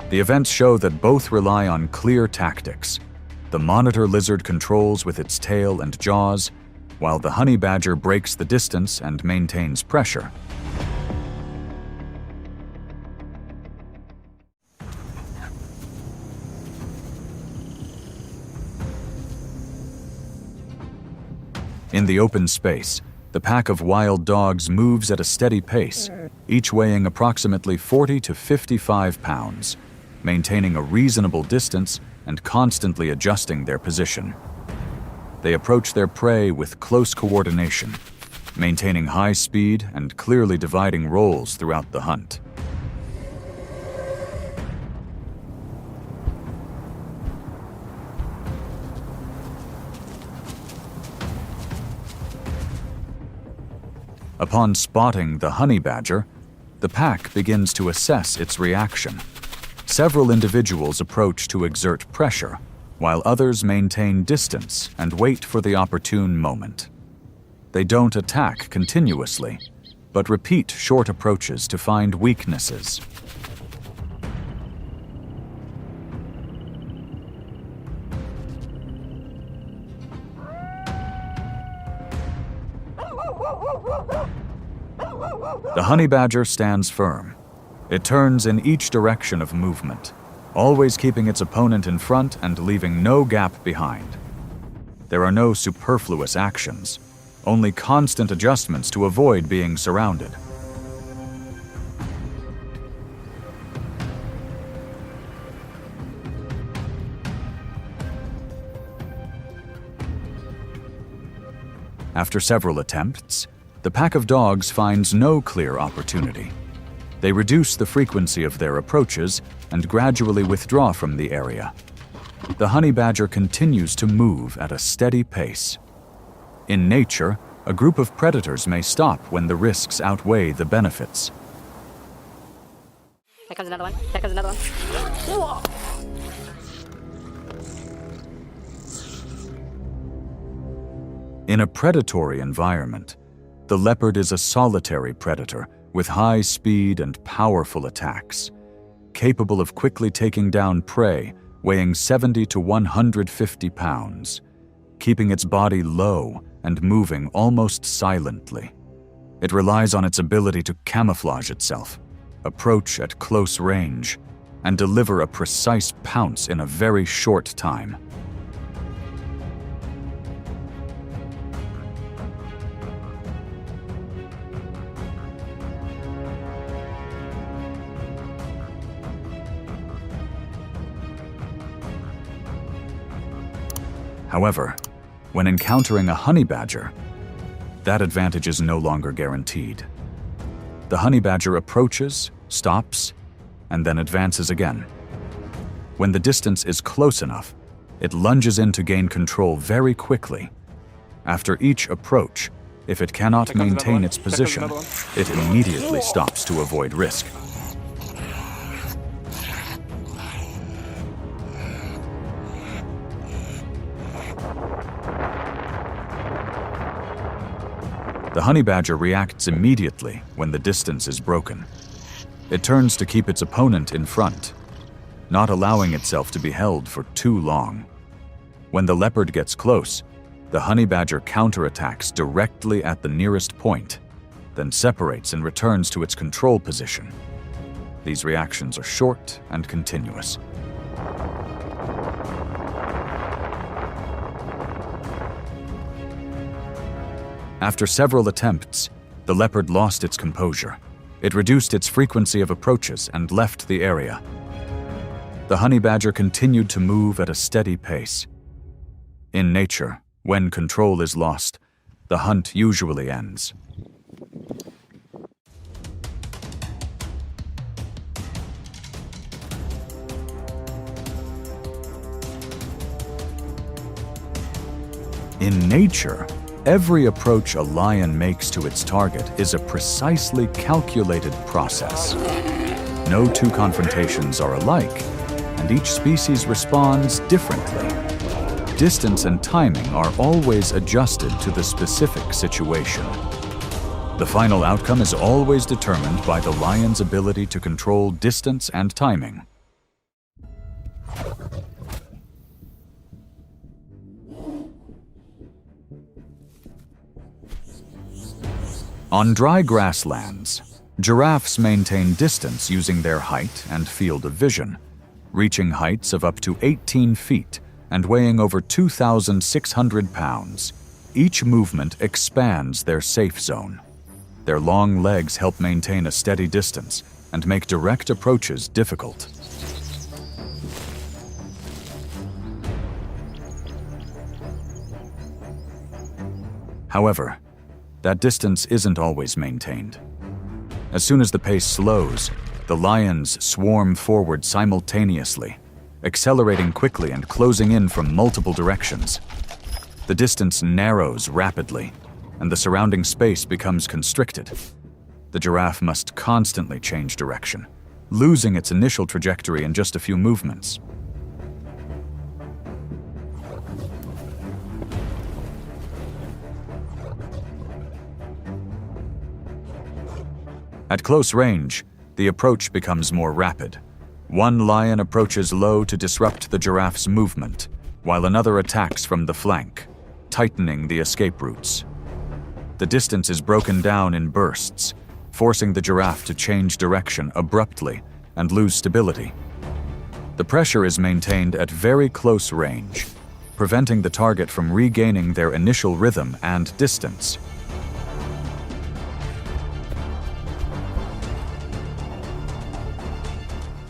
The events show that both rely on clear tactics. The monitor lizard controls with its tail and jaws, while the honey badger breaks the distance and maintains pressure. In the open space, the pack of wild dogs moves at a steady pace, each weighing approximately 40 to 55 pounds. Maintaining a reasonable distance and constantly adjusting their position. They approach their prey with close coordination, maintaining high speed and clearly dividing roles throughout the hunt. Upon spotting the honey badger, the pack begins to assess its reaction. Several individuals approach to exert pressure, while others maintain distance and wait for the opportune moment. They don't attack continuously, but repeat short approaches to find weaknesses. The honey badger stands firm. It turns in each direction of movement, always keeping its opponent in front and leaving no gap behind. There are no superfluous actions, only constant adjustments to avoid being surrounded. After several attempts, the pack of dogs finds no clear opportunity. They reduce the frequency of their approaches and gradually withdraw from the area. The honey badger continues to move at a steady pace. In nature, a group of predators may stop when the risks outweigh the benefits. Here comes another one. Here comes another one. In a predatory environment, the leopard is a solitary predator with high speed and powerful attacks, capable of quickly taking down prey weighing 70 to 150 pounds, keeping its body low and moving almost silently. It relies on its ability to camouflage itself, approach at close range, and deliver a precise pounce in a very short time. However, when encountering a honey badger, that advantage is no longer guaranteed. The honey badger approaches, stops, and then advances again. When the distance is close enough, it lunges in to gain control very quickly. After each approach, if it cannot maintain its position, it immediately stops to avoid risk. The honey badger reacts immediately when the distance is broken. It turns to keep its opponent in front, not allowing itself to be held for too long. When the leopard gets close, the honey badger counterattacks directly at the nearest point, then separates and returns to its control position. These reactions are short and continuous. After several attempts, the leopard lost its composure. It reduced its frequency of approaches and left the area. The honey badger continued to move at a steady pace. In nature, when control is lost, the hunt usually ends. In nature, every approach a lion makes to its target is a precisely calculated process. No two confrontations are alike, and each species responds differently. Distance and timing are always adjusted to the specific situation. The final outcome is always determined by the lion's ability to control distance and timing. On dry grasslands, giraffes maintain distance using their height and field of vision, reaching heights of up to 18 feet and weighing over 2,600 pounds. Each movement expands their safe zone. Their long legs help maintain a steady distance and make direct approaches difficult. However, that distance isn't always maintained. As soon as the pace slows, the lions swarm forward simultaneously, accelerating quickly and closing in from multiple directions. The distance narrows rapidly, and the surrounding space becomes constricted. The giraffe must constantly change direction, losing its initial trajectory in just a few movements. At close range, the approach becomes more rapid. One lion approaches low to disrupt the giraffe's movement, while another attacks from the flank, tightening the escape routes. The distance is broken down in bursts, forcing the giraffe to change direction abruptly and lose stability. The pressure is maintained at very close range, preventing the target from regaining their initial rhythm and distance.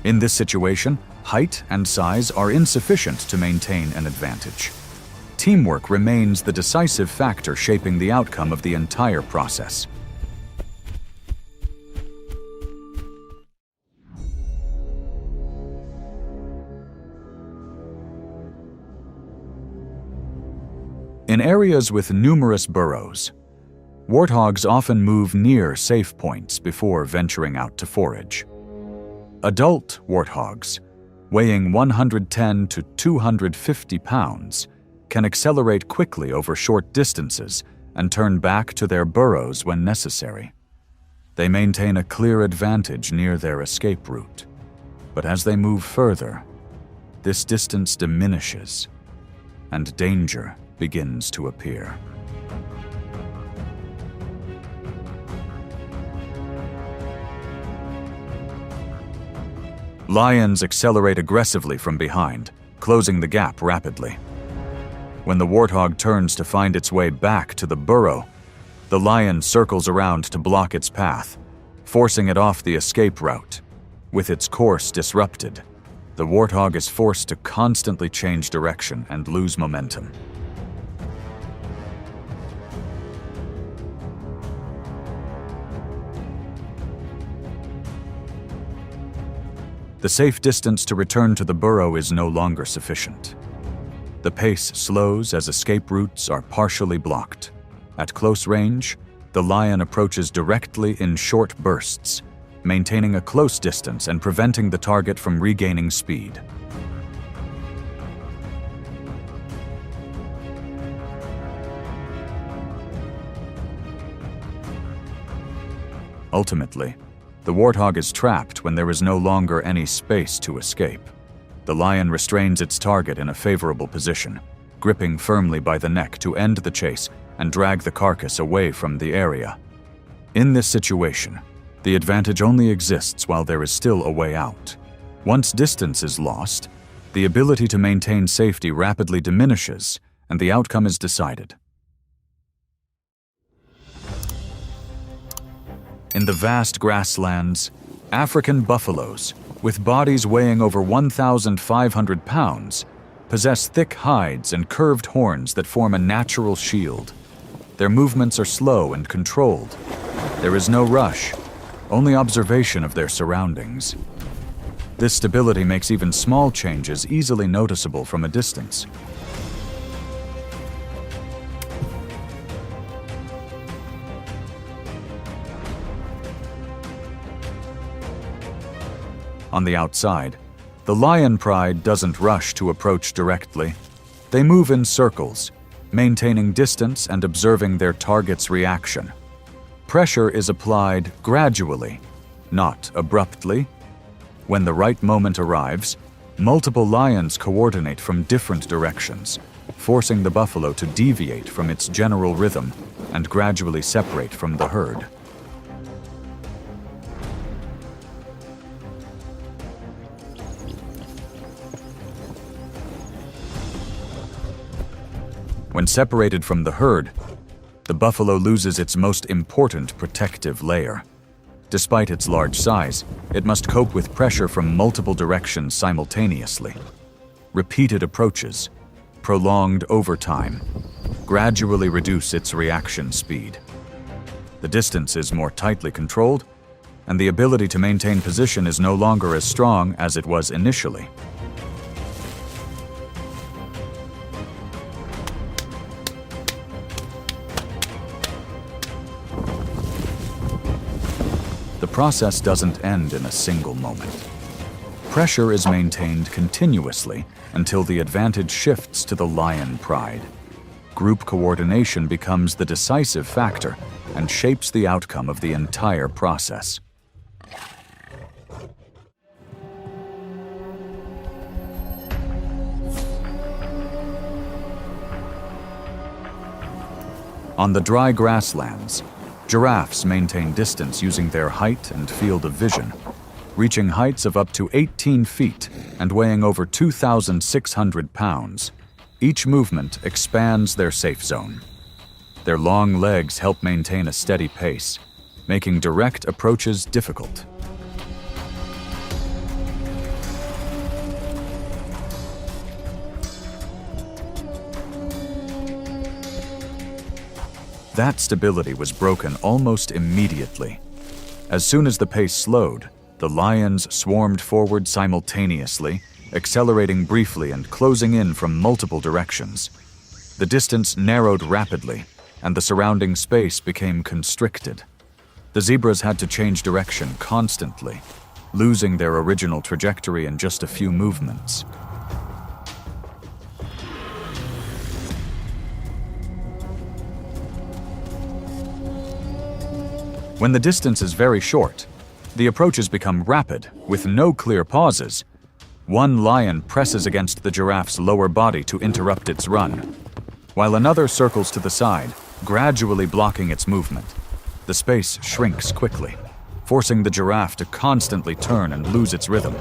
In this situation, height and size are insufficient to maintain an advantage. Teamwork remains the decisive factor shaping the outcome of the entire process. In areas with numerous burrows, warthogs often move near safe points before venturing out to forage. Adult warthogs, weighing 110 to 250 pounds, can accelerate quickly over short distances and turn back to their burrows when necessary. They maintain a clear advantage near their escape route, but as they move further, this distance diminishes and danger begins to appear. Lions accelerate aggressively from behind, closing the gap rapidly. When the warthog turns to find its way back to the burrow, the lion circles around to block its path, forcing it off the escape route. With its course disrupted, the warthog is forced to constantly change direction and lose momentum. The safe distance to return to the burrow is no longer sufficient. The pace slows as escape routes are partially blocked. At close range, the lion approaches directly in short bursts, maintaining a close distance and preventing the target from regaining speed. Ultimately, the warthog is trapped when there is no longer any space to escape. The lion restrains its target in a favorable position, gripping firmly by the neck to end the chase and drag the carcass away from the area. In this situation, the advantage only exists while there is still a way out. Once distance is lost, the ability to maintain safety rapidly diminishes, and the outcome is decided. In the vast grasslands, African buffaloes, with bodies weighing over 1,500 pounds, possess thick hides and curved horns that form a natural shield. Their movements are slow and controlled. There is no rush, only observation of their surroundings. This stability makes even small changes easily noticeable from a distance. On the outside, the lion pride doesn't rush to approach directly. They move in circles, maintaining distance and observing their target's reaction. Pressure is applied gradually, not abruptly. When the right moment arrives, multiple lions coordinate from different directions, forcing the buffalo to deviate from its general rhythm and gradually separate from the herd. When separated from the herd, the buffalo loses its most important protective layer. Despite its large size, it must cope with pressure from multiple directions simultaneously. Repeated approaches, prolonged overtime, gradually reduce its reaction speed. The distance is more tightly controlled, and the ability to maintain position is no longer as strong as it was initially. The process doesn't end in a single moment. Pressure is maintained continuously until the advantage shifts to the lion pride. Group coordination becomes the decisive factor and shapes the outcome of the entire process. On the dry grasslands, giraffes maintain distance using their height and field of vision, reaching heights of up to 18 feet and weighing over 2,600 pounds. Each movement expands their safe zone. Their long legs help maintain a steady pace, making direct approaches difficult. That stability was broken almost immediately. As soon as the pace slowed, the lions swarmed forward simultaneously, accelerating briefly and closing in from multiple directions. The distance narrowed rapidly, and the surrounding space became constricted. The zebras had to change direction constantly, losing their original trajectory in just a few movements. When the distance is very short, the approaches become rapid, with no clear pauses. One lion presses against the giraffe's lower body to interrupt its run, while another circles to the side, gradually blocking its movement. The space shrinks quickly, forcing the giraffe to constantly turn and lose its rhythm.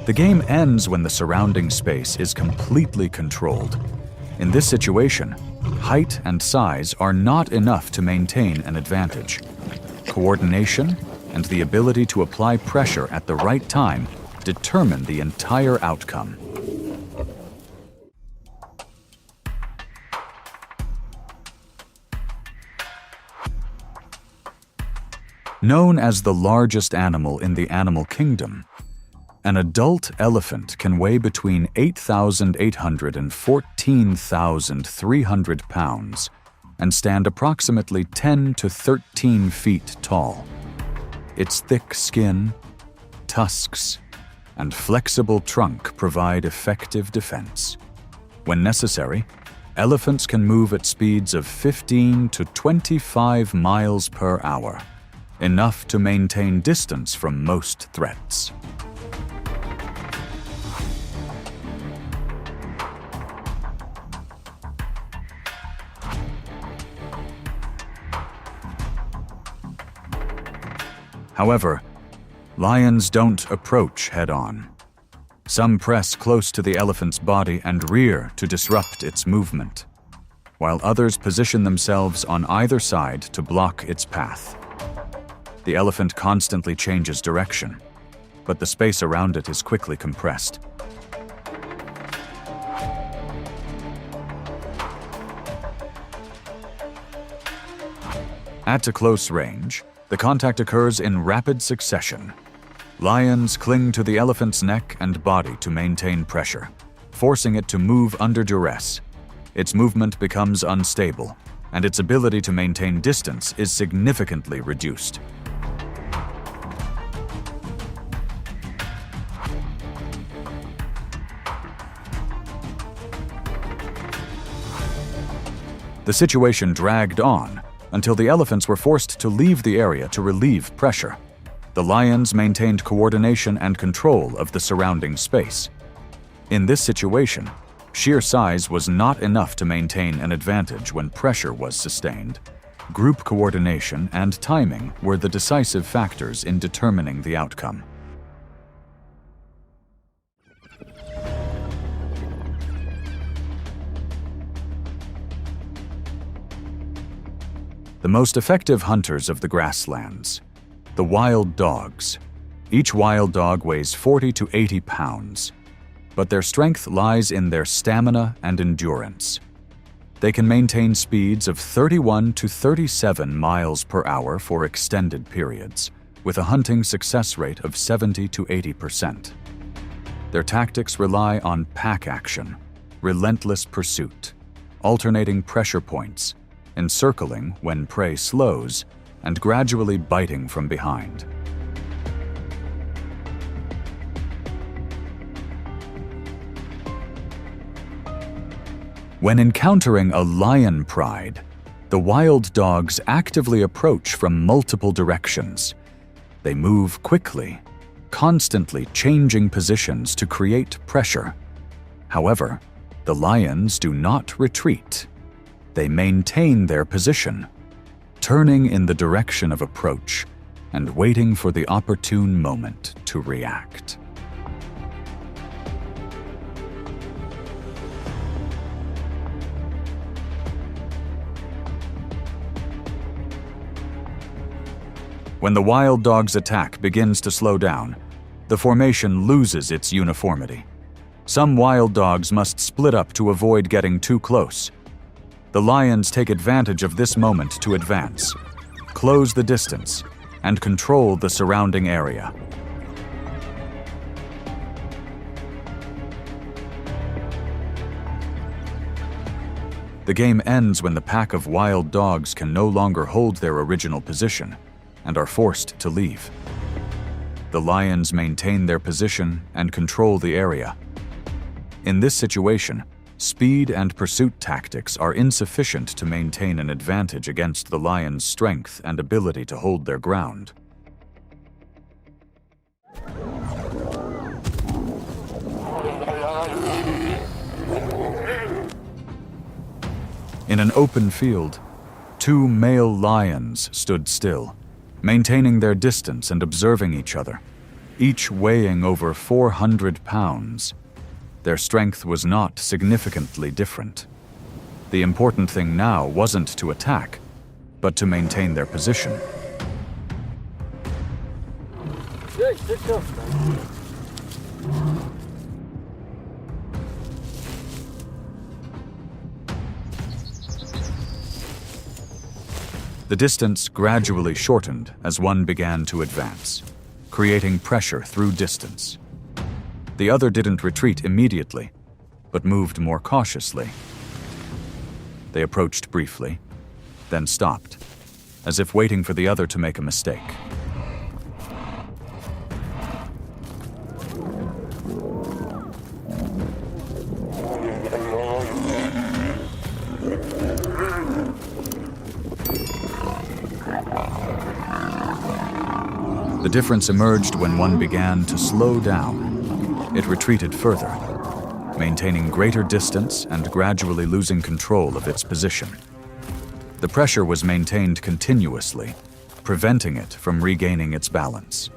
The game ends when the surrounding space is completely controlled. In this situation, height and size are not enough to maintain an advantage. Coordination and the ability to apply pressure at the right time determine the entire outcome. Known as the largest animal in the animal kingdom, an adult elephant can weigh between 8,800 and 14,300 pounds and stand approximately 10 to 13 feet tall. Its thick skin, tusks, and flexible trunk provide effective defense. When necessary, elephants can move at speeds of 15 to 25 miles per hour, enough to maintain distance from most threats. However, lions don't approach head-on. Some press close to the elephant's body and rear to disrupt its movement, while others position themselves on either side to block its path. The elephant constantly changes direction, but the space around it is quickly compressed. At a close range, the contact occurs in rapid succession. Lions cling to the elephant's neck and body to maintain pressure, forcing it to move under duress. Its movement becomes unstable, and its ability to maintain distance is significantly reduced. The situation dragged on until the elephants were forced to leave the area to relieve pressure. The lions maintained coordination and control of the surrounding space. In this situation, sheer size was not enough to maintain an advantage when pressure was sustained. Group coordination and timing were the decisive factors in determining the outcome. The most effective hunters of the grasslands, the wild dogs. Each wild dog weighs 40 to 80 pounds, but their strength lies in their stamina and endurance. They can maintain speeds of 31 to 37 miles per hour for extended periods, with a hunting success rate of 70 to 80%. Their tactics rely on pack action, relentless pursuit, alternating pressure points, encircling when prey slows, and gradually biting from behind. When encountering a lion pride, the wild dogs actively approach from multiple directions. They move quickly, constantly changing positions to create pressure. However, the lions do not retreat. They maintain their position, turning in the direction of approach and waiting for the opportune moment to react. When the wild dog's attack begins to slow down, the formation loses its uniformity. Some wild dogs must split up to avoid getting too close. The lions take advantage of this moment to advance, close the distance, and control the surrounding area. The game ends when the pack of wild dogs can no longer hold their original position and are forced to leave. The lions maintain their position and control the area. In this situation, speed and pursuit tactics are insufficient to maintain an advantage against the lion's strength and ability to hold their ground. In an open field, two male lions stood still, maintaining their distance and observing each other, each weighing over 400 pounds. Their strength was not significantly different. The important thing now wasn't to attack, but to maintain their position. The distance gradually shortened as one began to advance, creating pressure through distance. The other didn't retreat immediately, but moved more cautiously. They approached briefly, then stopped, as if waiting for the other to make a mistake. The difference emerged when one began to slow down. It retreated further, maintaining greater distance and gradually losing control of its position. The pressure was maintained continuously, preventing it from regaining its balance.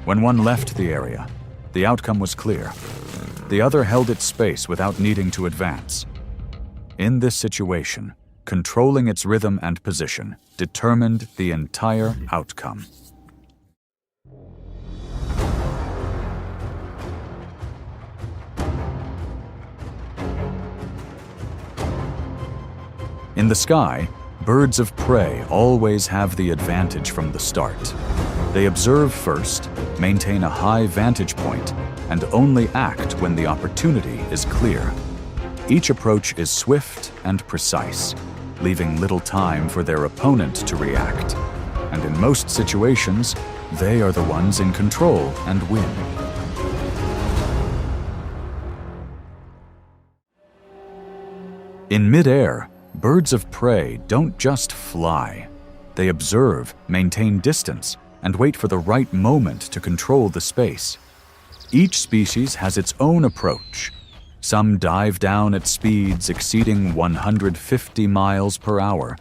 When one left the area, the outcome was clear. The other held its space without needing to advance. In this situation, controlling its rhythm and position determined the entire outcome. In the sky, birds of prey always have the advantage from the start. They observe first, maintain a high vantage point, and only act when the opportunity is clear. Each approach is swift and precise, leaving little time for their opponent to react. And in most situations, they are the ones in control and win. In midair, birds of prey don't just fly. They observe, maintain distance, and wait for the right moment to control the space. Each species has its own approach. Some dive down at speeds exceeding 150 miles per hour.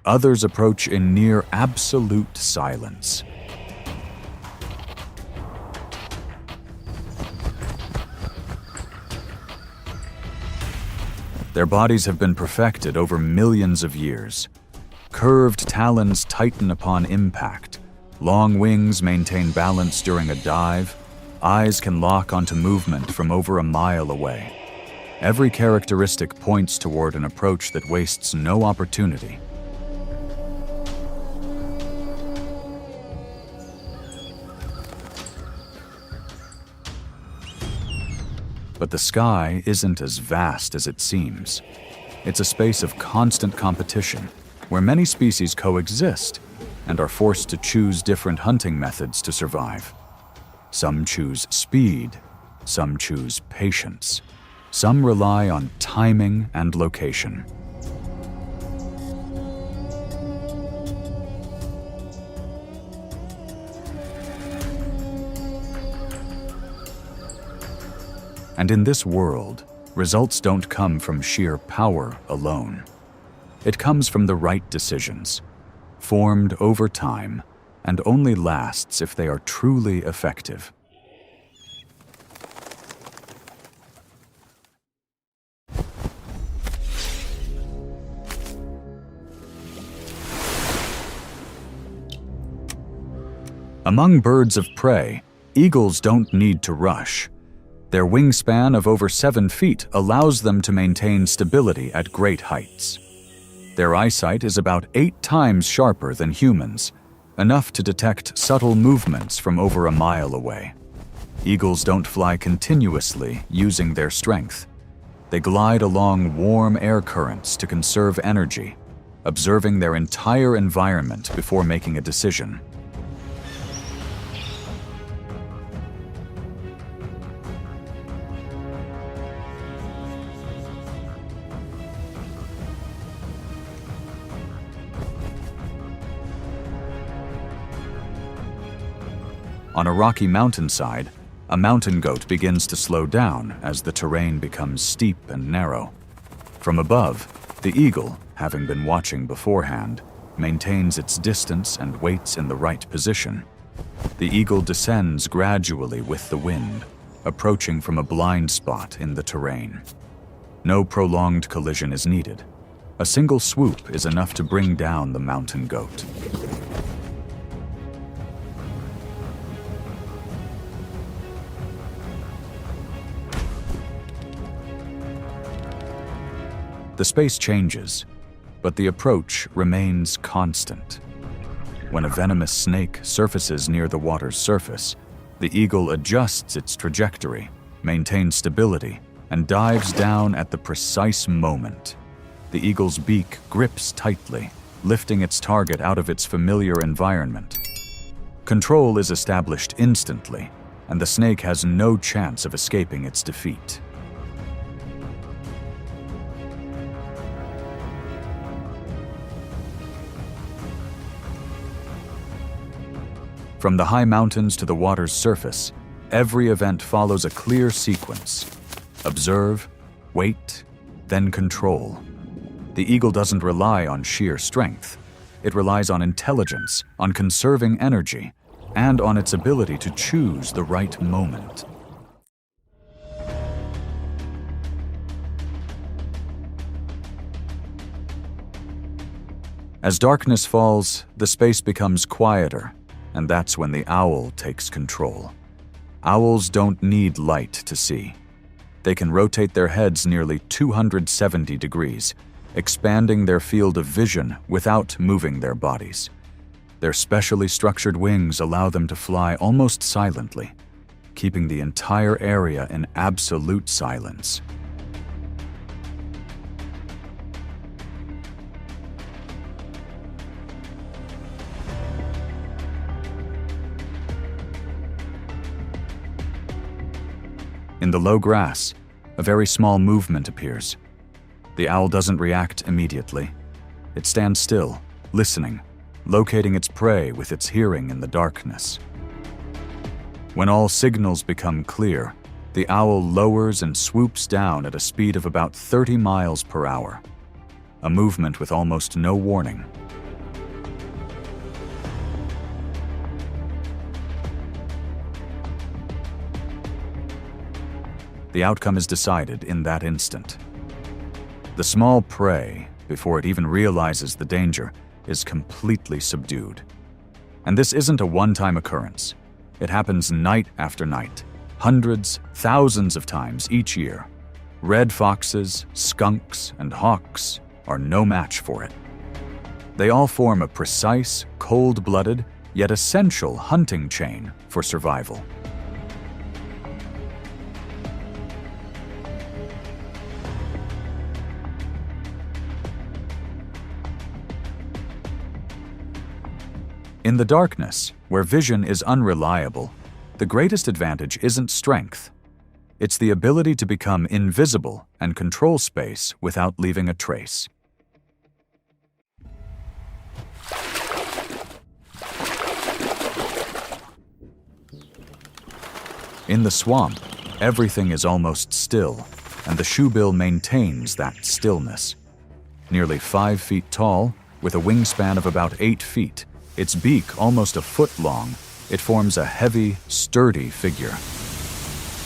Others approach in near absolute silence. Their bodies have been perfected over millions of years. Curved talons tighten upon impact. Long wings maintain balance during a dive. Eyes can lock onto movement from over a mile away. Every characteristic points toward an approach that wastes no opportunity. But the sky isn't as vast as it seems. It's a space of constant competition, where many species coexist and are forced to choose different hunting methods to survive. Some choose speed, some choose patience, some rely on timing and location. And in this world, results don't come from sheer power alone. It comes from the right decisions, formed over time, and only lasts if they are truly effective. Among birds of prey, eagles don't need to rush. Their wingspan of over 7 feet allows them to maintain stability at great heights. Their eyesight is about 8 times sharper than humans, enough to detect subtle movements from over a mile away. Eagles don't fly continuously using their strength. They glide along warm air currents to conserve energy, observing their entire environment before making a decision. On a rocky mountainside, a mountain goat begins to slow down as the terrain becomes steep and narrow. From above, the eagle, having been watching beforehand, maintains its distance and waits in the right position. The eagle descends gradually with the wind, approaching from a blind spot in the terrain. No prolonged collision is needed. A single swoop is enough to bring down the mountain goat. The space changes, but the approach remains constant. When a venomous snake surfaces near the water's surface, the eagle adjusts its trajectory, maintains stability, and dives down at the precise moment. The eagle's beak grips tightly, lifting its target out of its familiar environment. Control is established instantly, and the snake has no chance of escaping its defeat. From the high mountains to the water's surface, every event follows a clear sequence. Observe, wait, then control. The eagle doesn't rely on sheer strength. It relies on intelligence, on conserving energy, and on its ability to choose the right moment. As darkness falls, the space becomes quieter, and that's when the owl takes control. Owls don't need light to see. They can rotate their heads nearly 270 degrees, expanding their field of vision without moving their bodies. Their specially structured wings allow them to fly almost silently, keeping the entire area in absolute silence. In the low grass, a very small movement appears. The owl doesn't react immediately. It stands still, listening, locating its prey with its hearing in the darkness. When all signals become clear, the owl lowers and swoops down at a speed of about 30 miles per hour, a movement with almost no warning. The outcome is decided in that instant. The small prey, before it even realizes the danger, is completely subdued. And this isn't a one-time occurrence. It happens night after night, hundreds, thousands of times each year. Red foxes, skunks, and hawks are no match for it. They all form a precise, cold-blooded, yet essential hunting chain for survival. In the darkness, where vision is unreliable, the greatest advantage isn't strength. It's the ability to become invisible and control space without leaving a trace. In the swamp, everything is almost still, and the shoebill maintains that stillness. Nearly 5 feet tall, with a wingspan of about 8 feet, its beak almost a foot long, it forms a heavy, sturdy figure.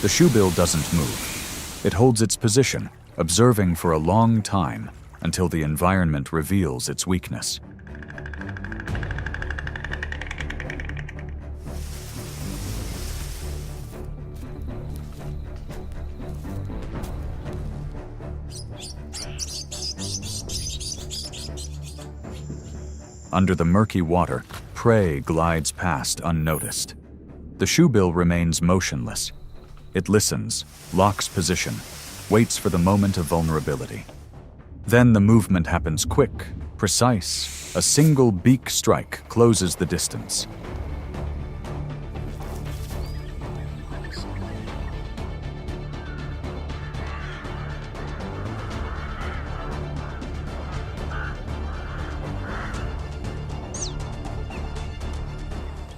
The shoebill doesn't move. It holds its position, observing for a long time until the environment reveals its weakness. Under the murky water, prey glides past unnoticed. The shoebill remains motionless. It listens, locks position, waits for the moment of vulnerability. Then the movement happens quick, precise. A single beak strike closes the distance.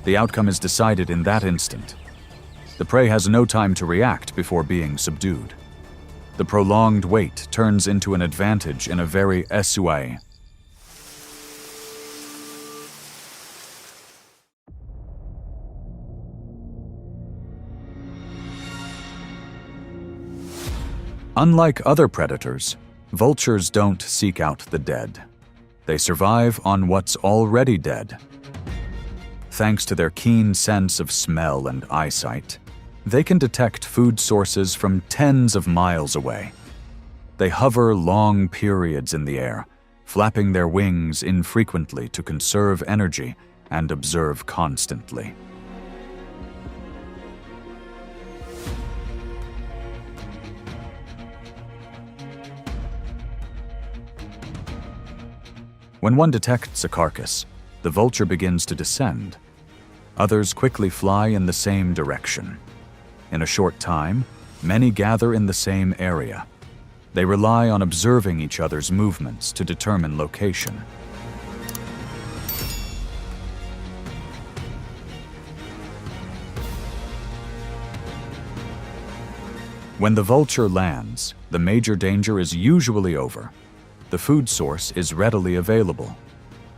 The outcome is decided in that instant. The prey has no time to react before being subdued. The prolonged wait turns into an advantage in a very way. Unlike other predators, vultures don't seek out the dead. They survive on what's already dead. Thanks to their keen sense of smell and eyesight, they can detect food sources from tens of miles away. They hover long periods in the air, flapping their wings infrequently to conserve energy and observe constantly. When one detects a carcass, the vulture begins to descend. Others quickly fly in the same direction. In a short time, many gather in the same area. They rely on observing each other's movements to determine location. When the vulture lands, the major danger is usually over. The food source is readily available.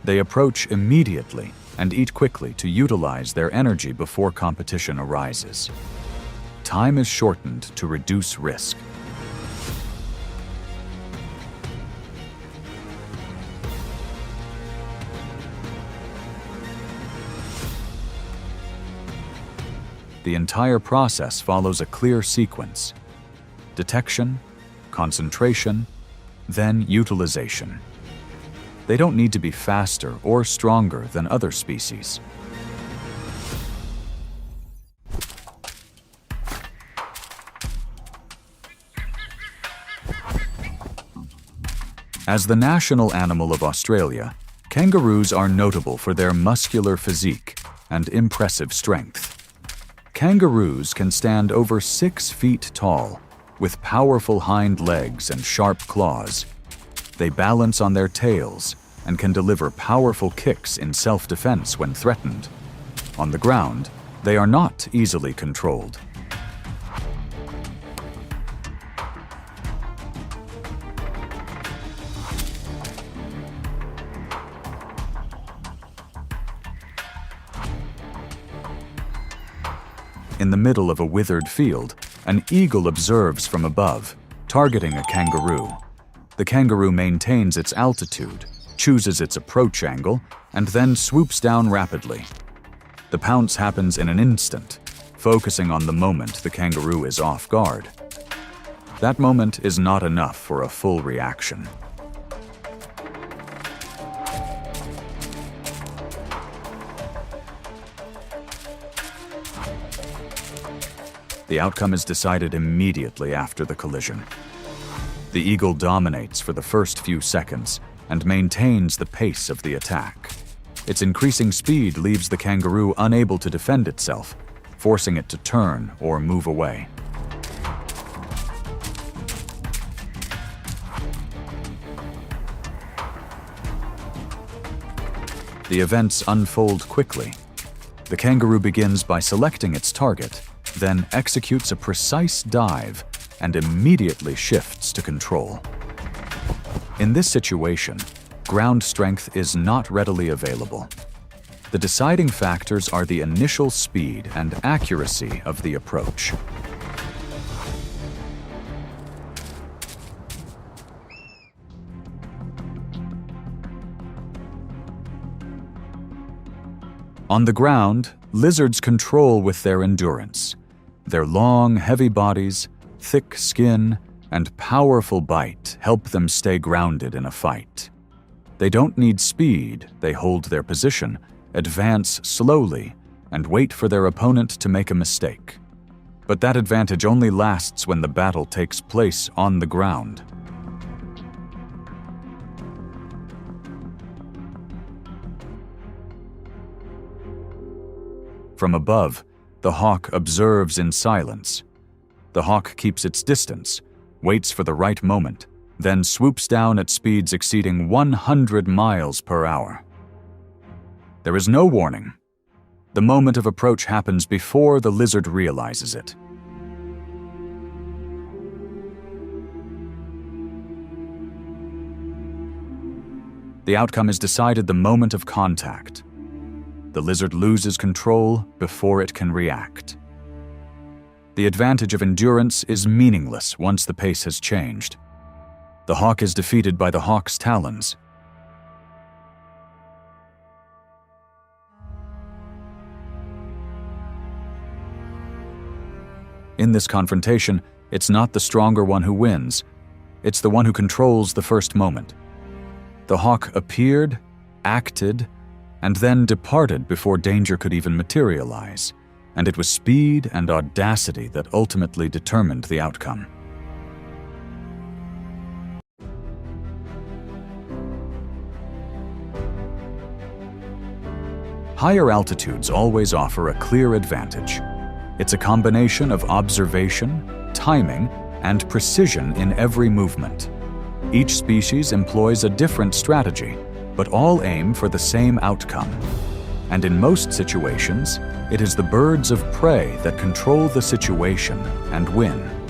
They approach immediately and eat quickly to utilize their energy before competition arises. Time is shortened to reduce risk. The entire process follows a clear sequence: detection, concentration, then utilization. They don't need to be faster or stronger than other species. As the national animal of Australia, kangaroos are notable for their muscular physique and impressive strength. Kangaroos can stand over 6 feet tall, with powerful hind legs and sharp claws. They balance on their tails and can deliver powerful kicks in self-defense when threatened. On the ground, they are not easily controlled. In the middle of a withered field, an eagle observes from above, targeting a kangaroo. The kangaroo maintains its altitude, chooses its approach angle, and then swoops down rapidly. The pounce happens in an instant, focusing on the moment the kangaroo is off guard. That moment is not enough for a full reaction. The outcome is decided immediately after the collision. The eagle dominates for the first few seconds and maintains the pace of the attack. Its increasing speed leaves the kangaroo unable to defend itself, forcing it to turn or move away. The events unfold quickly. The kangaroo begins by selecting its target, then executes a precise dive and immediately shifts to control. In this situation, ground strength is not readily available. The deciding factors are the initial speed and accuracy of the approach. On the ground, lizards control with their endurance. Their long, heavy bodies, thick skin, and powerful bite help them stay grounded in a fight. They don't need speed, they hold their position, advance slowly, and wait for their opponent to make a mistake. But that advantage only lasts when the battle takes place on the ground. From above, the hawk observes in silence. The hawk keeps its distance, waits for the right moment, then swoops down at speeds exceeding 100 miles per hour. There is no warning. The moment of approach happens before the lizard realizes it. The outcome is decided the moment of contact. The lizard loses control before it can react. The advantage of endurance is meaningless once the pace has changed. The hawk is defeated by the hawk's talons. In this confrontation, it's not the stronger one who wins. It's the one who controls the first moment. The hawk appeared, acted, and then departed before danger could even materialize, and it was speed and audacity that ultimately determined the outcome. Higher altitudes always offer a clear advantage. It's a combination of observation, timing, and precision in every movement. Each species employs a different strategy, but all aim for the same outcome. And in most situations, it is the birds of prey that control the situation and win.